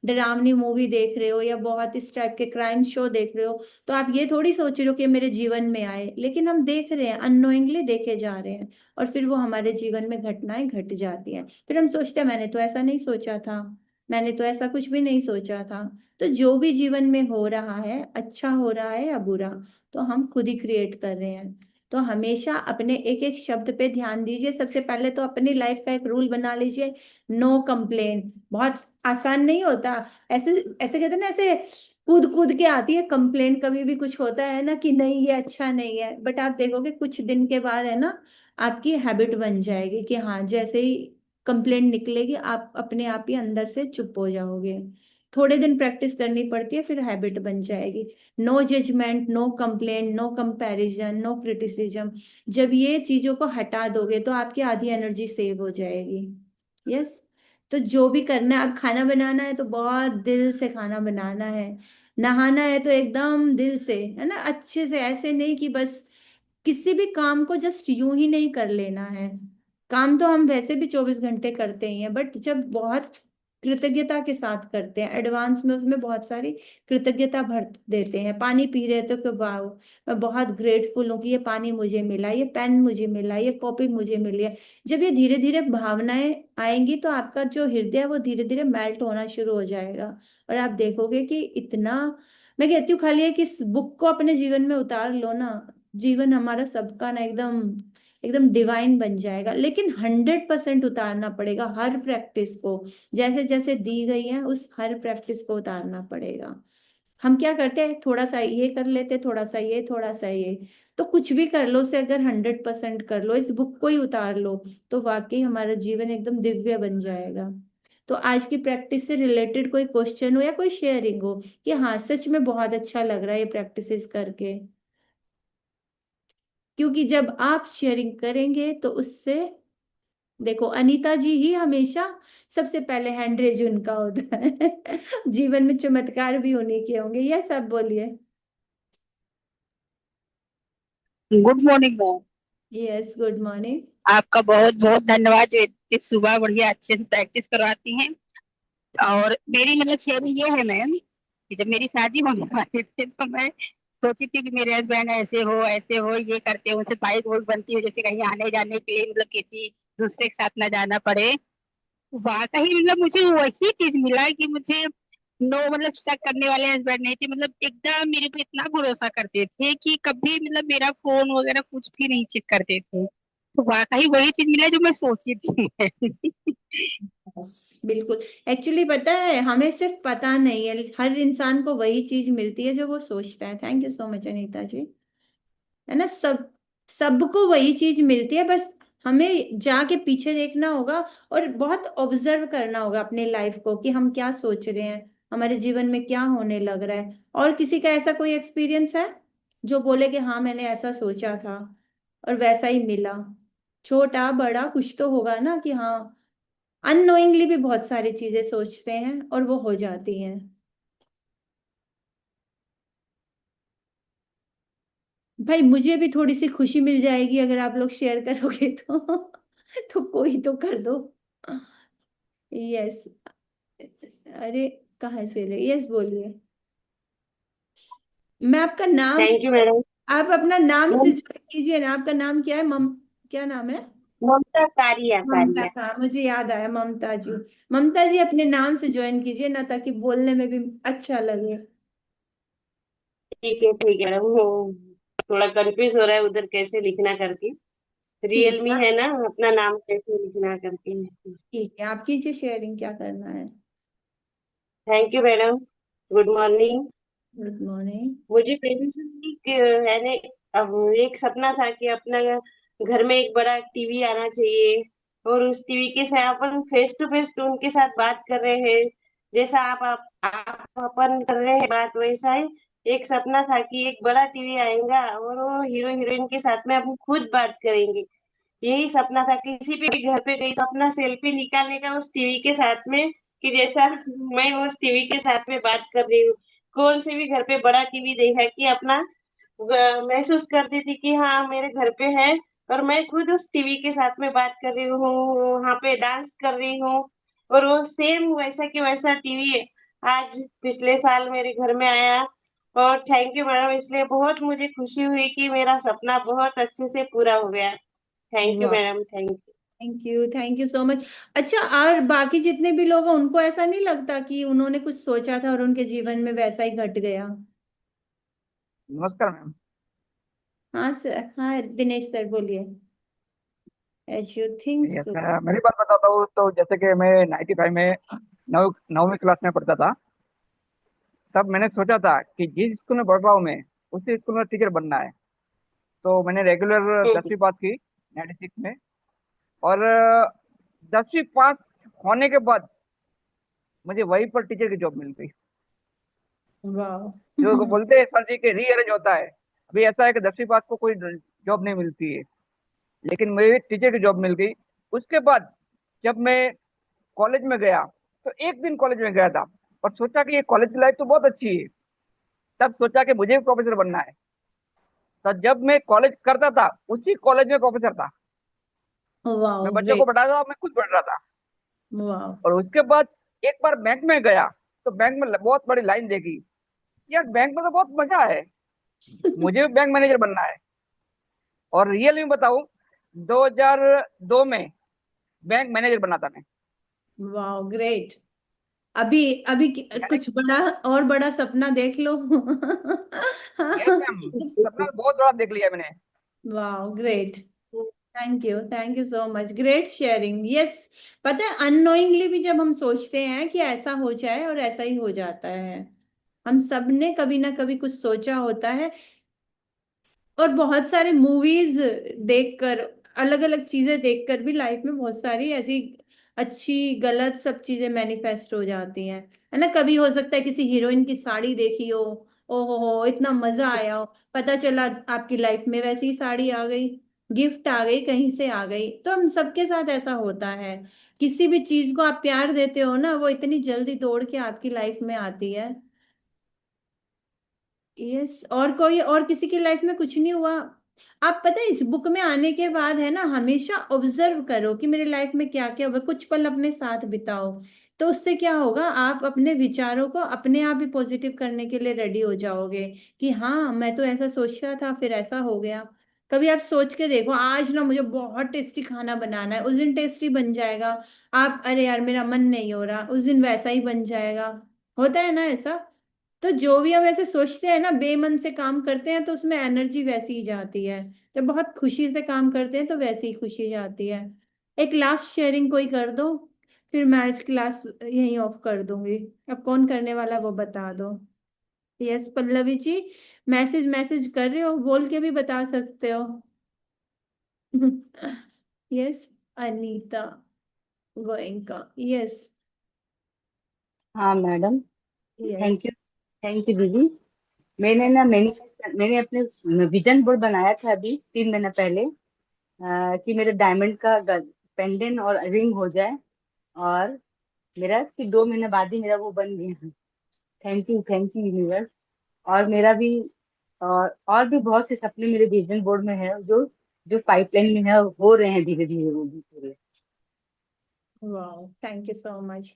डरावनी मूवी देख रहे हो या बहुत इस टाइप के क्राइम शो देख रहे हो, तो आप ये थोड़ी सोच रहे हो कि मेरे जीवन में आए, लेकिन हम देख रहे हैं, अननोइंगली देखे जा रहे हैं, और फिर वो हमारे जीवन में घटनाएं घट जाती हैं। फिर हम सोचते हैं मैंने तो ऐसा नहीं सोचा था, मैंने तो ऐसा कुछ भी नहीं सोचा था। तो जो भी जीवन में हो रहा है, अच्छा हो रहा है या बुरा, तो हम खुद ही क्रिएट कर रहे हैं। तो हमेशा अपने एक एक शब्द पे ध्यान दीजिए। सबसे पहले तो अपनी लाइफ का एक रूल बना लीजिए, नो कंप्लेन। बहुत आसान नहीं होता, ऐसे ऐसे कहते हैं ना, ऐसे कूद कूद के आती है कंप्लेन। कभी भी कुछ होता है ना कि नहीं ये अच्छा नहीं है, बट आप देखोगे कुछ दिन के बाद है ना, आपकी हैबिट बन जाएगी कि हाँ, जैसे ही कंप्लेंट निकलेगी आप अपने आप ही अंदर से चुप हो जाओगे। थोड़े दिन प्रैक्टिस करनी पड़ती है, फिर हैबिट बन जाएगी। No judgement, no complaint, no comparison, no criticism. जब ये चीजों को हटा दोगे तो आपकी आधी एनर्जी सेव हो जाएगी। यस। तो जो भी करना है, अब खाना बनाना है तो बहुत दिल से खाना बनाना है, नहाना है तो एकदम दिल से, है ना, अच्छे से, ऐसे नहीं कि बस किसी भी काम को जस्ट यूं ही नहीं कर लेना है। काम तो हम वैसे भी 24 घंटे करते ही हैं, बट जब बहुत कृतज्ञता के साथ करते हैं, एडवांस में उसमें बहुत सारी कृतज्ञता भर देते हैं। पानी पी रहे तो कि वाह, मैं बहुत ग्रेटफुल हूँ कि ये पानी मुझे मिला, ये पेन मुझे मिला, ये कॉपी मुझे मिली है। जब ये धीरे धीरे भावनाएं आएंगी तो आपका जो हृदय है वो धीरे धीरे मेल्ट होना शुरू हो जाएगा, और आप देखोगे कि इतना, मैं कहती हूँ खाली है कि इस बुक को अपने जीवन में उतार लो ना, जीवन हमारा सबका ना एकदम एकदम डिवाइन बन जाएगा। लेकिन 100% उतारना पड़ेगा हर प्रैक्टिस को, जैसे जैसे दी गई है उस हर प्रैक्टिस को उतारना पड़ेगा। हम क्या करते हैं, थोड़ा सा ये कर लेते, थोड़ा सा ये, थोड़ा सा ये, तो कुछ भी कर लो से अगर 100% कर लो, इस बुक को ही उतार लो, तो वाकई हमारा जीवन एकदम दिव्य बन जाएगा। तो आज की प्रैक्टिस से रिलेटेड कोई क्वेश्चन हो या कोई शेयरिंग हो कि हाँ सच में बहुत अच्छा लग रहा है ये प्रैक्टिसेस करके, क्योंकि जब आप शेयरिंग करेंगे तो उससे, देखो अनीता जी ही हमेशा सबसे पहले हैंड रेज उनका होता है। जीवन में चमत्कार भी उन्हीं के होंगे, ये सब बोलिए। Good morning ma'am. Yes, good morning. आपका बहुत बहुत धन्यवाद जो इतनी सुबह बढ़िया अच्छे से प्रैक्टिस करवाती हैं। और मेरी मतलब शेयरिंग ये है मैम कि जब मेरी शादी होने वाली थी तो मैं सोची थी कि मेरे हस्बैंड ऐसे हो ये करते हो, उनसे बाइक वोक बनती हो जैसे कहीं आने जाने के लिए, मतलब किसी दूसरे के साथ ना जाना पड़े। वाकई मतलब मुझे वही चीज मिला कि मुझे नो मतलब शक करने वाले हस्बैंड नहीं थे, मतलब एकदम मेरे पे इतना भरोसा करते थे कि कभी मतलब मेरा फोन वगैरह कुछ भी नहीं चेक करते थे। तो वाकई वही चीज मिला जो मैं सोची थी। बस बिल्कुल। एक्चुअली पता है, हमें सिर्फ पता नहीं है, हर इंसान को वही चीज मिलती है जो वो सोचता है। Thank you so much Anita ji. है ना, सबको वही चीज मिलती है, बस हमें जाके पीछे देखना होगा और बहुत ऑब्जर्व करना होगा अपने लाइफ को कि हम क्या सोच रहे हैं, हमारे जीवन में क्या होने लग रहा है। और किसी का ऐसा कोई एक्सपीरियंस है जो बोले कि हाँ मैंने ऐसा सोचा था और वैसा ही मिला? छोटा बड़ा कुछ तो होगा ना कि हाँ, अननोइंगली भी बहुत सारी चीजें सोचते हैं और वो हो जाती हैं। भाई मुझे भी थोड़ी सी खुशी मिल जाएगी अगर आप लोग शेयर करोगे तो तो कोई तो कर दो। यस। अरे, कहाँ चले? यस, बोलिए। मैं आपका नाम, थैंक यू मैडम। आप अपना नाम से मम- ज्वाइन कीजिए ना। आपका नाम क्या है? क्या नाम है? ममता कारिया ममता। कारिया। हाँ, मुझे याद आया, ममता जी। ममता जी, अपने नाम से ज्वाइन कीजिए ना, ताकि बोलने में भी अच्छा लगे। ठीक है मैडम। वो थोड़ा कंफ्यूज हो रहा है उधर कैसे लिखना करके। ठीक रियल मी है। है ना, अपना नाम कैसे लिखना करके। ठीक है, आप कीजिए शेयरिंग, क्या करना है। Thank you madam. Good morning. Good morning. मुझे पहले से एक है ने, अब एक सपना था कि अपना घर में एक बड़ा टीवी आना चाहिए, और उस टीवी के साथ अपन फेस टू फेस तो उनके साथ बात कर रहे हैं, जैसा आप अपन कर रहे हैं बात, वैसा ही एक सपना था कि एक बड़ा टीवी आएगा और वो हीरो हीरोइन के साथ में अपन खुद बात करेंगे। यही सपना था, किसी पे भी घर पे गई तो अपना सेल्फी निकालने का उस टीवी के साथ में, कि जैसा मैं उस टीवी के साथ में बात कर रही हूँ। कौन से भी घर पे बड़ा टीवी देखा कि अपना महसूस करती थी कि हाँ मेरे घर पे है, और मैं खुद उस टीवी के साथ में बात कर रही हूँ, वहां पे डांस कर रही हूँ, और वो सेम वैसा की वैसा टीवी आज पिछले साल मेरे घर में आया। और थैंक यू मैडम, इसलिए बहुत मुझे खुशी हुई कि मेरा सपना बहुत अच्छे से पूरा हो गया। थैंक यू वाह, madam, thank you. Thank you so much. अच्छा, और बाकी जितने भी लोग हैं उनको ऐसा नहीं लगता कि उन्होंने कुछ सोचा था और उनके जीवन में वैसा ही घट गया? नमस्कार मैम। हाँ सर, हाँ दिनेश सर, बोलिए। एज यू थिंक यस, सो। मैं मेरी बात बताता हूँ तो जैसे कि मैं 95 में नौवीं क्लास में पढ़ता था। तब मैंने सोचा था कि जिस स्कूल में पढ़ रहा हूँ मैं, उसी स्कूल में टीचर बनना है। तो मैंने रेगुलर हम्म, 10वीं पास की 96 में। और 10वीं पास होने के बाद मुझे वहीं पर टीचर की जॉब मिल गई। वाह जो बोलते हैं सर जी के रीअरेंज होता है। अभी ऐसा है कि 10वीं पास को कोई जॉब नहीं मिलती है, लेकिन मुझे टीचर की जॉब मिल गई। उसके बाद जब मैं कॉलेज में गया, तो एक दिन कॉलेज में गया था और सोचा कि ये कॉलेज की लाइफ तो बहुत अच्छी है। तब सोचा कि मुझे भी प्रोफेसर बनना है। तो जब मैं कॉलेज करता था, उसी कॉलेज में प्रोफेसर था। वाह, मैं बच्चों को ग्रेट। पढ़ाता था, मैं खुद पढ़ रहा था। वाह। और उसके बाद एक बार बैंक में गया, तो बैंक में बहुत बड़ी लाइन देखी। यार बैंक में तो बहुत मजा है, मुझे भी बैंक मैनेजर बनना है। और रियल में बताऊं, 2002 में बैंक मैनेजर बना था मैं। वाह, ग्रेट। अभी अभी यानी कुछ बड़ा और बड़ा सपना देख लो। यस मैम, सपना तो बहुत बड़ा देख लिया मैंने। वाह, great. Thank you so much, great sharing. Yes. पता है, अननोइंगली भी जब हम सोचते हैं कि ऐसा हो जाए और ऐसा ही हो जाता है। हम सब ने कभी ना कभी कुछ सोचा होता है। और बहुत सारे मूवीज देखकर, अलग अलग चीजें देखकर भी लाइफ में बहुत सारी ऐसी अच्छी गलत सब चीजें मैनिफेस्ट हो जाती हैं। है ना, कभी हो सकता है किसी हीरोइन की साड़ी देखी हो, ओहो हो इतना मजा आया हो, पता चला आपकी लाइफ में वैसी ही साड़ी आ गई, गिफ्ट आ गई, कहीं से आ गई। तो हम सबके साथ ऐसा होता है। किसी भी चीज को आप प्यार देते हो ना, वो इतनी जल्दी दौड़ के आपकी लाइफ में आती है। यस। और कोई और किसी की लाइफ में कुछ नहीं हुआ? आप पता है इस बुक में आने के बाद है ना, हमेशा ऑब्जर्व करो कि मेरे लाइफ में क्या क्या हुआ, कुछ पल अपने साथ बिताओ। तो उससे क्या होगा, आप अपने विचारों को अपने आप ही पॉजिटिव करने के लिए रेडी हो जाओगे कि हाँ मैं तो ऐसा सोच रहा था फिर ऐसा हो गया। कभी आप सोच के देखो, आज ना मुझे बहुत टेस्टी खाना बनाना है, उस दिन टेस्टी बन जाएगा। आप अरे यार मेरा मन नहीं हो रहा, उस दिन वैसा ही बन जाएगा। होता है ना ऐसा। तो जो भी हम ऐसे सोचते हैं ना, बेमन से काम करते हैं तो उसमें एनर्जी वैसी ही जाती है। जब बहुत खुशी से काम करते हैं तो वैसी ही खुशी जाती है। एक लास्ट शेयरिंग कोई कर दो, फिर मैं आज क्लास यहीं ऑफ कर दूंगी। अब कौन करने वाला है वो बता दो। Yes Pallavi ji, message message कर रहे हो, बोल के भी बता सकते हो। यस अनीता गोयनका। यस। हाँ मैडम। यस। थैंक यू दीदी। मैंने अपने विजन बोर्ड बनाया था अभी 3 महीना पहले, कि मेरे डायमंड का पेंडेंट और रिंग हो जाए, और मेरा कि 2 महीने बाद ही मेरा वो बन गया। Thank you universe. और मेरा भी और भी बहुत से सपने मेरे विजन बोर्ड में है, जो जो पाइपलाइन में है, हो रहे हैं धीरे धीरे वो भी पूरे। वाह थैंक यू सो मच।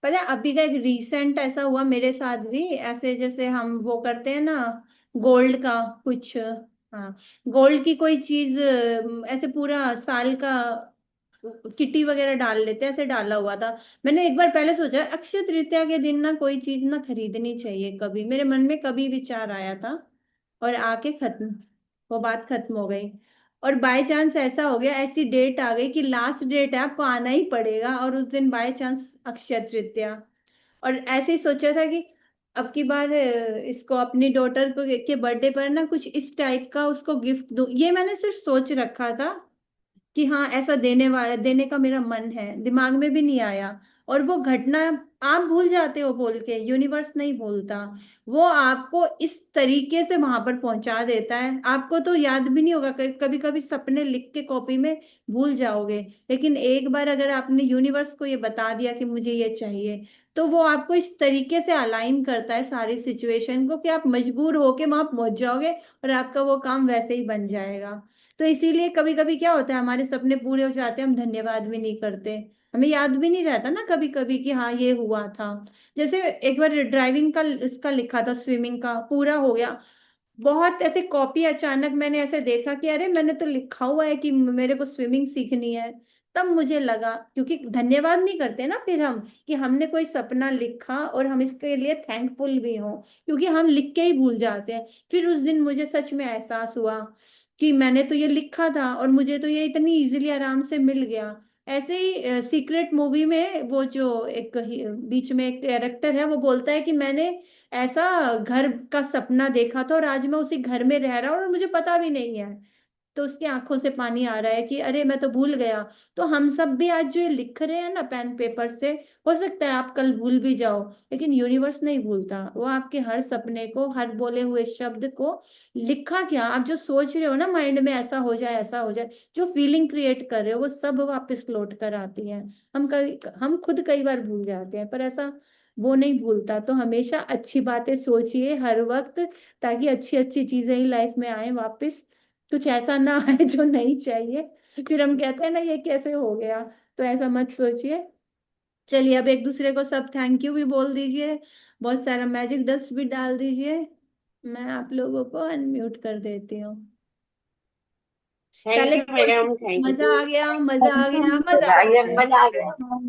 पता है अभी का एक रीसेंट ऐसा हुआ मेरे साथ भी, ऐसे जैसे हम वो करते हैं ना, गोल्ड का कुछ, हाँ, गोल्ड की कोई चीज ऐसे पूरा साल का किटी वगैरह डाल लेते हैं, ऐसे डाला हुआ था। मैंने एक बार पहले सोचा अक्षय तृतीया के दिन ना कोई चीज ना खरीदनी चाहिए, कभी मेरे मन में कभी विचार आया था, और आके खत्म, वो बात खत्म हो गई। और बाय चांस ऐसा हो गया, ऐसी डेट आ गई कि लास्ट डेट है, आपको आना ही पड़ेगा, और उस दिन बाय चांस अक्षय तृतीया। और ऐसे ही सोचा था कि अब की बार इसको अपनी डॉटर को के बर्थडे पर ना कुछ इस टाइप का उसको गिफ्ट दूं, ये मैंने सिर्फ सोच रखा था कि हाँ ऐसा देने का मेरा मन है, दिमाग में भी नहीं आया। और वो घटना आप भूल जाते हो बोल के, यूनिवर्स नहीं भूलता। वो आपको इस तरीके से वहां पर पहुंचा देता है, आपको तो याद भी नहीं होगा, कभी कभी सपने लिख के कॉपी में भूल जाओगे, लेकिन एक बार अगर आपने यूनिवर्स को ये बता दिया कि मुझे ये चाहिए, तो वो आपको इस तरीके से अलाइन करता है सारी सिचुएशन को कि आप मजबूर होके वहां पहुंच जाओगे, और आपका वो काम वैसे ही बन जाएगा। तो इसीलिए कभी कभी क्या होता है, हमारे सपने पूरे हो जाते हैं, हम धन्यवाद भी नहीं करते, हमें याद भी नहीं रहता ना कभी कभी कि हाँ ये हुआ था। जैसे एक बार ड्राइविंग का इसका लिखा था, स्विमिंग का पूरा हो गया, बहुत ऐसे कॉपी, अचानक मैंने ऐसे देखा कि अरे मैंने तो लिखा हुआ है कि मेरे को स्विमिंग सीखनी है। तब मुझे लगा, क्योंकि धन्यवाद नहीं करते ना फिर हम, कि हमने कोई सपना लिखा और हम इसके लिए थैंकफुल भी हों, क्योंकि हम लिख के ही भूल जाते हैं। फिर उस दिन मुझे सच में एहसास हुआ कि मैंने तो ये लिखा था और मुझे तो ये इतनी इजीली आराम से मिल गया। ऐसे ही सीक्रेट मूवी में वो जो एक बीच में एक कैरेक्टर है, वो बोलता है कि मैंने ऐसा घर का सपना देखा था और आज मैं उसी घर में रह रहा हूँ और मुझे पता भी नहीं है। तो उसकी आंखों से पानी आ रहा है कि अरे मैं तो भूल गया। तो हम सब भी आज जो ये लिख रहे हैं ना पेन पेपर से, हो सकता है आप कल भूल भी जाओ, लेकिन यूनिवर्स नहीं भूलता, वो आपके हर सपने को, हर बोले हुए शब्द को, लिखा क्या आप जो सोच रहे हो ना माइंड में, ऐसा हो जाए ऐसा हो जाए, जो फीलिंग क्रिएट कर रहे हो वो सब वापस लौट कर आती है। हम खुद कई बार भूल जाते हैं, पर ऐसा वो नहीं भूलता। तो हमेशा अच्छी बातें सोचिए हर वक्त, ताकि अच्छी अच्छी चीजें ही लाइफ में आए वापस, कुछ ऐसा ना आए जो नहीं चाहिए, फिर हम कहते हैं ना ये कैसे हो गया। तो ऐसा मत सोचिए। चलिए अब एक दूसरे को सब थैंक यू भी बोल दीजिए, बहुत सारा मैजिक डस्ट भी डाल दीजिए। मैं आप लोगों को अनम्यूट कर देती हूँ। थैंक पहले यू तो बोलिए मैडम, थैंक यू। मजा आ गया, मजा आ गया, मजा आ गया। मजा आ गया।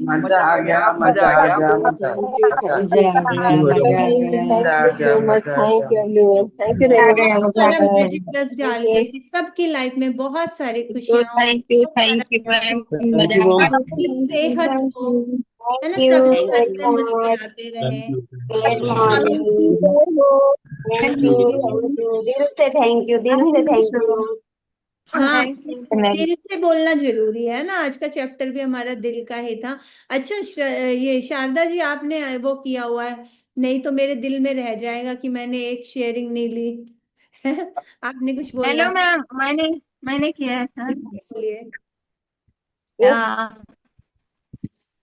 मजा आ गया, मजा मजा आ आ गया। गया, मजा थैंक यू, मजा थैंक मजा यू, आ थैंक गया, यू, मजा आ थैंक गया। यू, मजा थैंक आ यू गया, सो मच, मजा आ थैंक गया। You everyone, thank you Renuka, बहुत मजा आ सारा गया। मैजिक डस्ट थैंक यू, डालिए कि सबकी लाइफ में बहुत सारी तो खुशियां हो, बहुत सारा थैंक यू प्यार मैम। हो, थैंक मजा यू आ मैम। गया। अच्छी सेहत हो, है ना, थैंक यू, सभी थैंक यू हंसते सो मच, मुस्कुराते रहे। गुड अब morning, thank you, thank you, दिल से थैंक यू, दिल से थैंक यू। हाँ, थैंक यू। दिल से बोलना जरूरी है ना, आज का चैप्टर भी हमारा दिल का ही था। अच्छा ये शारदा जी आपने वो किया हुआ है, नहीं तो मेरे दिल में रह जाएगा कि मैंने एक शेयरिंग नहीं ली। आपने कुछ बोलना हेलो मैम, मैंने किया था। बोलिए। आ,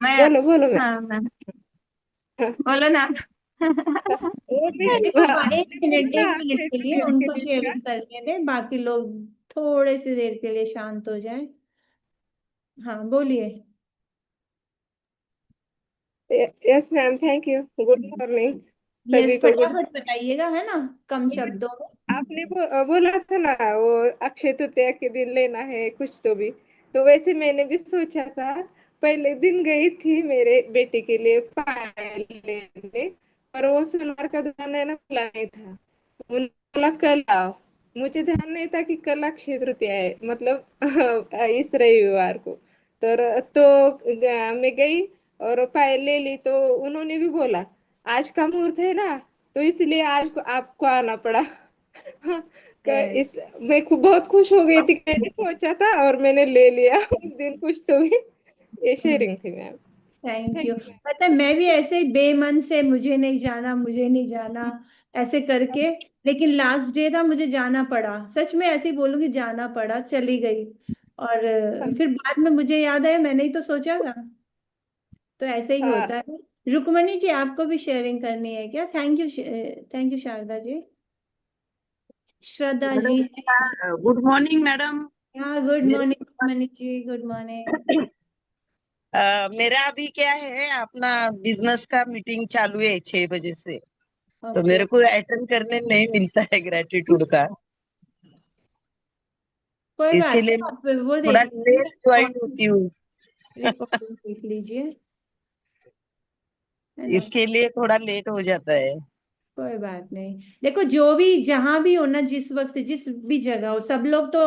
मैं बोलो बोलो मैं। हाँ मैम, बोलो ना। देखो एक मिनट के लिए उनको शेयरिंग करने दे, बाकी लोग थोड़े सी देर के लिए शांत हो जाए। हाँ बोलिए। Yes ma'am, thank you. Good morning yes, सभी को। गुड। फटाफट बताइएगा, है ना, कम शब्दों में। आपने बोला था ना वो अक्षय तृतीया के दिन लेना है कुछ तो वैसे मैंने भी सोचा था। पहले दिन गई थी मेरे बेटे के लिए पायल लेने, और वो सोनार का दुकान है ना, खुला नहीं था। उन्होंने बोला कल आओ। मुझे ध्यान नहीं था कि कल अक्षय तृतीया है, मतलब इस रविवार को। मैं गई और पायल ले ली, तो उन्होंने भी बोला आज का मुहूर्त है ना, तो इसलिए आज को आपको आना पड़ा। हाँ, यस, इस मैं बहुत खुश हो गई थी कि मैंने सोचा था और मैंने ले लिया उस दिन कुछ तो भी। ये शेयरिंग थी ma'am. Thank thank you. You. पता है, मैं भी ऐसे ही बेमन से मुझे नहीं जाना, मुझे नहीं जाना ऐसे करके, लेकिन लास्ट डे था, मुझे जाना पड़ा। सच में ऐसे ही बोलूंगी, जाना पड़ा, चली गई। और फिर बाद में मुझे याद आया मैंने ही तो सोचा था। तो ऐसे ही हाँ। होता है। रुक्मणी जी, आपको भी शेयरिंग करनी है क्या? Thank you, thank you Sharda ji. Shraddha ji. Madam good morning madam. हाँ, गुड मेरे morning Rukmini ji, good morning. मेरा अभी क्या है, अपना बिजनेस का मीटिंग चालू है 6 बजे से। तो ओके, मेरे को अटेंड करने नहीं मिलता है ग्रेटिट्यूड का। कोई इसके बात लिए नहीं, आप वो थोड़ा देख लेट ज्वाइन लीजिए, होती हूँ। रिकॉर्डिंग देख लीजिए, है ना। इसके लिए थोड़ा लेट हो जाता है। कोई बात नहीं। देखो, जो भी जहां भी हो ना, जिस वक्त जिस भी जगह हो, सब लोग तो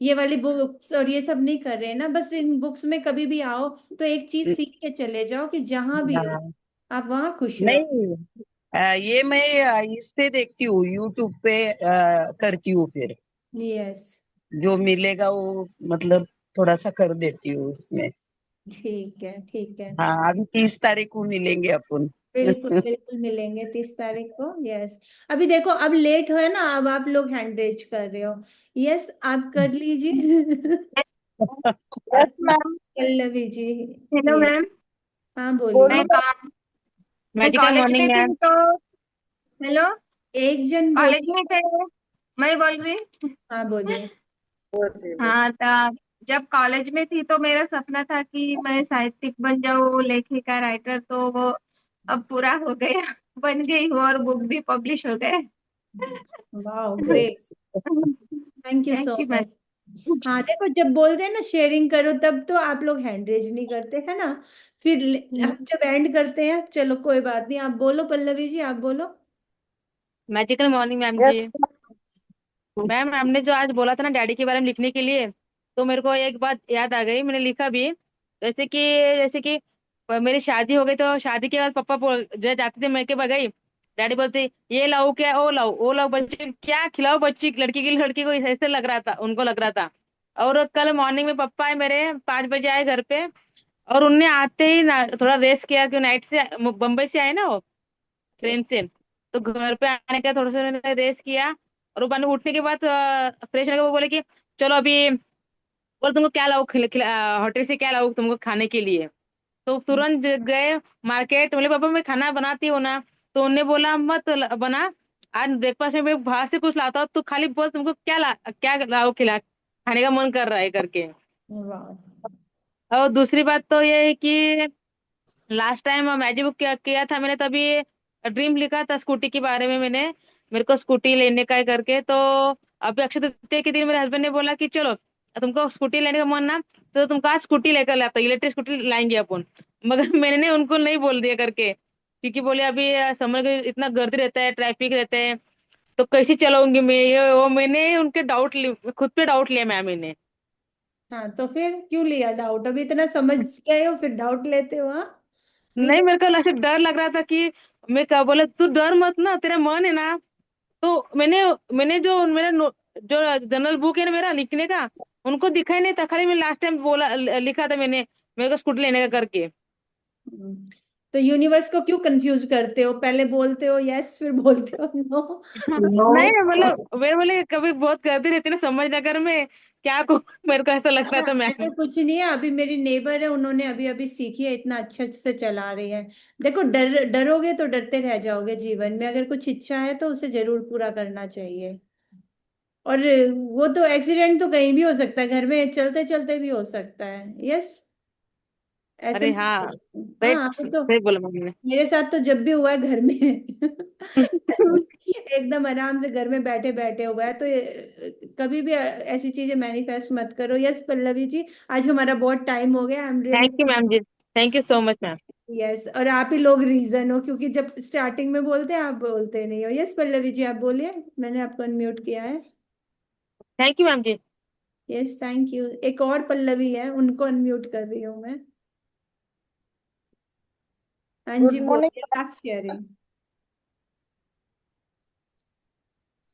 ये वाली बुक्स और ये सब नहीं कर रहे हैं ना। बस इन बुक्स में कभी भी आओ तो एक चीज सीख के चले जाओ कि जहां भी हो हाँ, आप वहां खुश रहो। नहीं, ये मैं इस पे देखती हूँ, यूट्यूब पे करती हूँ फिर। यस, जो मिलेगा वो मतलब थोड़ा सा कर देती हूँ उसमें। ठीक है, ठीक है। हाँ, अभी 30 तारीख को मिलेंगे अपन। बिल्कुल बिल्कुल मिलेंगे 30 तारीख को। यस। अभी देखो, अब लेट हो है ना, अब आप लोग हैंड रेज कर रहे हो। यस, आप कर लीजिए। Yes ma'am. Pallavi ji. Hello ये, मैम। हाँ बोलिए। मैं बोलिए। कॉ- मैं मैजिकल कॉलेज मॉर्निंग में थी मैम। तो। हेलो। एक जन कॉलेज बोलिए। में थे। मैं बोल रही। हाँ बोलिए। हाँ, तो जब कॉलेज में थी तो मेरा सपना था कि मैं साहित्यिक बन जाऊँ, लेखिका, राइटर। तो वो अब पूरा हो गया। बन गई हूँ और बुक भी पब्लिश हो गए। वाह, great. Thank you so thank you ma'am. Much. हाँ देखो, जब बोलते हैं ना शेयरिंग करो, तब तो आप लोग हैंड रेज नहीं करते, है ना। फिर हम जब एंड करते हैं, चलो कोई बात नहीं, आप बोलो पल्लवी जी, आप बोलो। Magical morning ma'am ji. Yes. Ma'am, हमने जो आज बोला था ना डैडी के बारे में लिखने के लिए, तो मेरे को एक बात याद आ गई, मैंने लिखा भी। जैसे कि जैसे कि मेरी शादी हो गई, तो शादी के बाद पापा जाते थे, मैं के गई, डैडी बोलते ये लाओ क्या, वो लाओ बच्चे क्या खिलाओ, बच्ची लड़की की लड़की को ऐसे लग रहा था, उनको लग रहा था। और कल मॉर्निंग में पापा आए मेरे, 5 बजे आए घर पे। और उनने आते ही थोड़ा रेस्ट किया, कि नाइट से बम्बई से आए ना वो, Okay. ट्रेन से। तो घर पे आने का थोड़ा सा उन्होंने रेस्ट किया। और वो बने उठने के बाद फ्रेश होने के बाद वो बोले कि चलो अभी, बोले तुमको क्या लाऊं, होटल से क्या लाऊं तुमको खाने के लिए। तो तुरंत गए मार्केट। बोले पापा मैं खाना बनाती हूँ ना। तो उन्होंने बोला मत बना, आज ब्रेकफास्ट में मैं बाहर से कुछ लाता हूँ, तो खाली बोल तुमको क्या लाओ खिला, खाने का मन कर रहा है करके। वाह। और दूसरी बात तो ये है कि लास्ट टाइम मैजिक बुक किया था मैंने, तभी ड्रीम लिखा था स्कूटी के बारे में मैंने, मेरे को स्कूटी लेने का है करके। तो अभी अक्षय तृतीया के दिन मेरे हस्बैंड ने बोला कि चलो तुमको स्कूटी लेने का मन ना, तो तुमको आज स्कूटी लेकर लाता, इलेक्ट्रिक स्कूटी लाएंगे अपन। मगर मैंने उनको नहीं बोल दिया करके, क्योंकि बोले अभी समर के इतना गर्दी रहता है, ट्रैफिक रहते हैं, तो कैसे चलाऊंगी मैं ये वो। मैंने उनके खुद पे डाउट लिया मैम मैंने। हाँ, तो फिर क्यों लिया डाउट? अभी इतना समझ गए हो, फिर डाउट लेते हो? हाँ, नहीं नहीं, ले। मेरे को ऐसे डर लग रहा था कि, मैं क्या बोले, तू डर मत ना, तेरा मन है ना। तो मैंने मैंने जो मेरा जो जनरल बुक है ना मेरा लिखने का, उनको दिखाई नहीं था, खाली मैं लास्ट टाइम बोला लिखा था मैंने, मेरे को स्कूटी लेने का करके। हम्म, तो यूनिवर्स को क्यों कंफ्यूज करते हो? पहले बोलते हो यस, फिर बोलते हो नो। नो। नहीं मतलब वे बोले कभी बहुत करती रहती ना समझ नगर में, क्या को मेरे को ऐसा लग रहा अच्छा, था ऐसा मैम। कुछ नहीं है। अभी मेरी नेबर है, उन्होंने अभी अभी सीखी है, इतना अच्छे से चला रही है। देखो, डरोगे तो डरते रह जाओगे जीवन में। अगर कुछ इच्छा है तो उसे जरूर पूरा करना चाहिए। और वो तो एक्सीडेंट तो कहीं भी हो सकता है, घर में चलते चलते भी हो सकता है। यस, ऐसे अरे में हाँ, हाँ वो तो सही बोला मम्मी ने। मेरे साथ तो जब भी हुआ है घर में एकदम आराम से घर में बैठे बैठे हुआ है। तो कभी भी ऐसी चीजें मैनिफेस्ट मत करो। यस पल्लवी जी, आज हमारा बहुत टाइम हो गया। I am really, thank you ma'am ji, thank you so much ma'am. Yes, और आप ही लोग रीजन हो, क्योंकि जब स्टार्टिंग में बोलते हैं आप बोलते नहीं हो। यस पल्लवी जी आप बोलिए, मैंने आपको अनम्यूट किया है। Thank you ma'am ji. Yes thank you. एक और पल्लवी है, उनको अनम्यूट कर रही हूँ मैं। हाँ जी गुड मॉर्निंग। बोलिए, last sharing.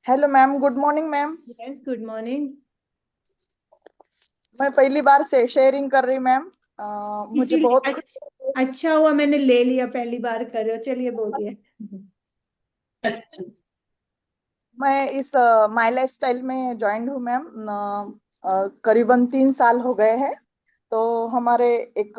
Hello ma'am, good morning ma'am. Yes good morning. मैं पहली बार से शेयरिंग कर रही मैम। मुझे इसीलिए बहुत अच्छा हुआ मैंने ले लिया, पहली बार कर रहे हो। चलिए बोलिए। मैं इस माई लाइफ स्टाइल में ज्वाइन हूँ मैम। करीबन 3 साल हो गए हैं। तो हमारे एक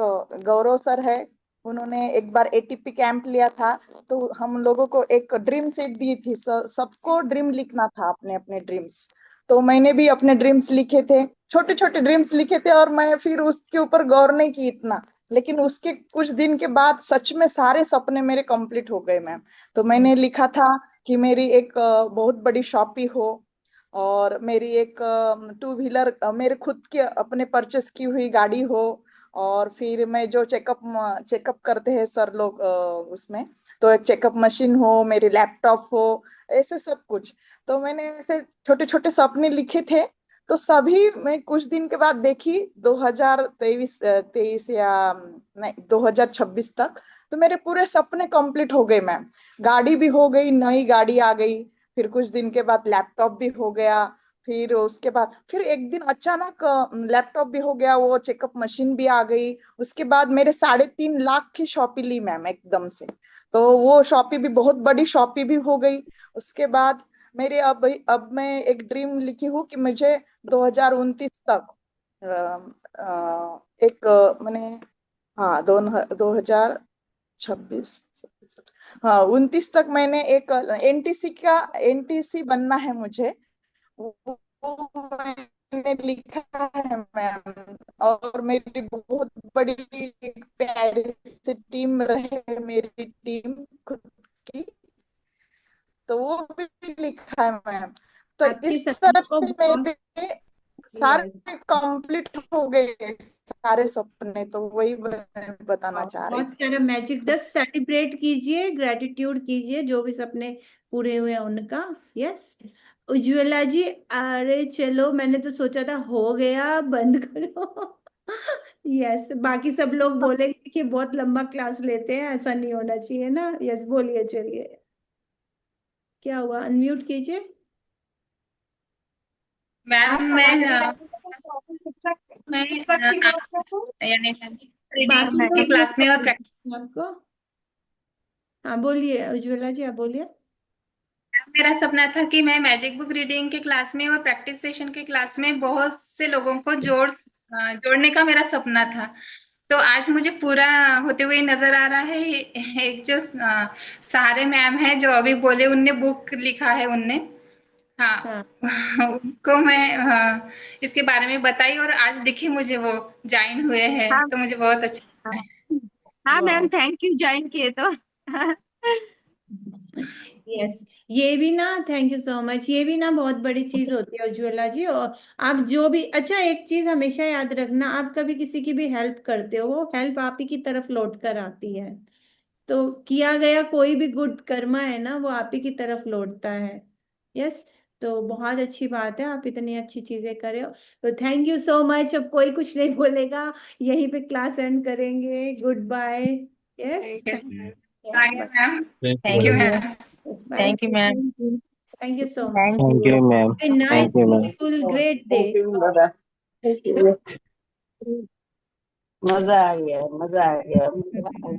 गौरव सर है, उन्होंने एक बार एटीपी कैंप लिया था। तो हम लोगों को एक ड्रीम सीट दी थी, सबको ड्रीम लिखना था, अपने अपने ड्रीम्स। तो मैंने भी अपने ड्रीम्स लिखे थे, छोटे छोटे ड्रीम्स लिखे थे, और मैं फिर उसके ऊपर गौर नहीं की इतना। लेकिन उसके कुछ दिन के बाद सच में सारे सपने मेरे कंप्लीट हो गए मैम। तो मैंने लिखा था कि मेरी एक बहुत बड़ी शॉपी हो, और मेरी एक 2 व्हीलर, मेरे खुद के अपने परचेस की हुई गाड़ी हो, और फिर मैं जो चेकअप चेकअप करते हैं सर लोग उसमें, तो एक चेकअप मशीन हो, मेरी लैपटॉप हो, ऐसे सब कुछ। तो मैंने ऐसे छोटे छोटे सपने लिखे थे। तो सभी मैं कुछ दिन के बाद देखी 2023 23 या नहीं 2026 तक, तो मेरे पूरे सपने कंप्लीट हो गए मैम। गाड़ी भी हो गई, नई गाड़ी आ गई, फिर कुछ दिन के बाद लैपटॉप भी हो गया, फिर उसके बाद फिर एक दिन अचानक लैपटॉप भी हो गया, वो चेकअप मशीन भी आ गई। उसके बाद मेरे 3.5 लाख की शॉपी ली मैम एकदम से। तो वो शॉपी भी बहुत बड़ी शॉपी भी हो गई। उसके बाद मेरे अब मैं एक ड्रीम लिखी हूँ कि मुझे 2029 तक एक मैंने, हाँ 2026 हाँ 29 तक मैंने एक एनटीसी बनना है मुझे। वो मैंने लिखा है मैम। और मेरी बहुत बड़ी प्यारी सी टीम रहे, मेरी टीम खुद की, तो वो भी लिखा है मैम। तो आपकी इस सभी तरफ को से बहुत, मेरे यस, सारे कंप्लीट हो गए, सारे सपने। तो वही मैं बताना चाह रही बहुत थी। सारा मैजिक। 10 सेलिब्रेट कीजिए, ग्रेटिट्यूड कीजिए जो भी सपने पूरे हुए हैं उनका। यस उज्ज्वला जी, अरे चलो मैंने तो सोचा था हो गया, बंद करो। यस बाकी सब लोग बोलेंगे कि बहुत लंबा क्लास लेते हैं, ऐसा नहीं होना चाहिए ना। यस बोलिए, चलिए क्या हुआ, अनम्यूट कीजिए। मैम मैं यानी बाकी रीडिंग के लोग ये क्लास में सब और बोलते हैं आपको। हाँ बोलिए उज्ज्वला जी, आप बोलिए। मेरा सपना था कि मैं मैजिक बुक रीडिंग के क्लास में और प्रैक्टिस सेशन के क्लास में बहुत से लोगों को जोड़ने का मेरा सपना था। तो आज मुझे पूरा होते हुए नजर आ रहा है। एक जो सहारे मैम है जो अभी बोले, उनने बुक लिखा है उनने, हाँ। हाँ उनको मैं इसके बारे में बताई और आज दिखे मुझे वो ज्वाइन हुए हैं, हाँ तो मुझे बहुत अच्छा हाँ। लगा है। हाँ मैम, वाह, थैंक यू ज्वाइन किए तो। यस ये भी ना, थैंक यू सो मच, ये भी ना बहुत बड़ी चीज होती है उज्ज्वला जी। और आप जो भी, अच्छा एक चीज हमेशा याद रखना, आप कभी किसी की भी हेल्प करते हो, वो हेल्प आप ही की तरफ लौट कर आती है। तो किया गया कोई भी गुड कर्मा है ना, वो आप ही की तरफ लौटता है। यस, तो बहुत अच्छी बात है, आप इतनी अच्छी चीजें करे हो। तो थैंक यू सो मच। अब कोई कुछ नहीं बोलेगा, यहीं पे क्लास एंड करेंगे। Good bye. यस ठीक है, आगे bye. Ma'am. Thank thank you you, ma'am. Yes bye. Thank you ma'am. Thank you so much. Thank you ma'am. A nice, thank you ma'am. beautiful, great day. मजा आ गया, मजा आ गया, मजा आ गया।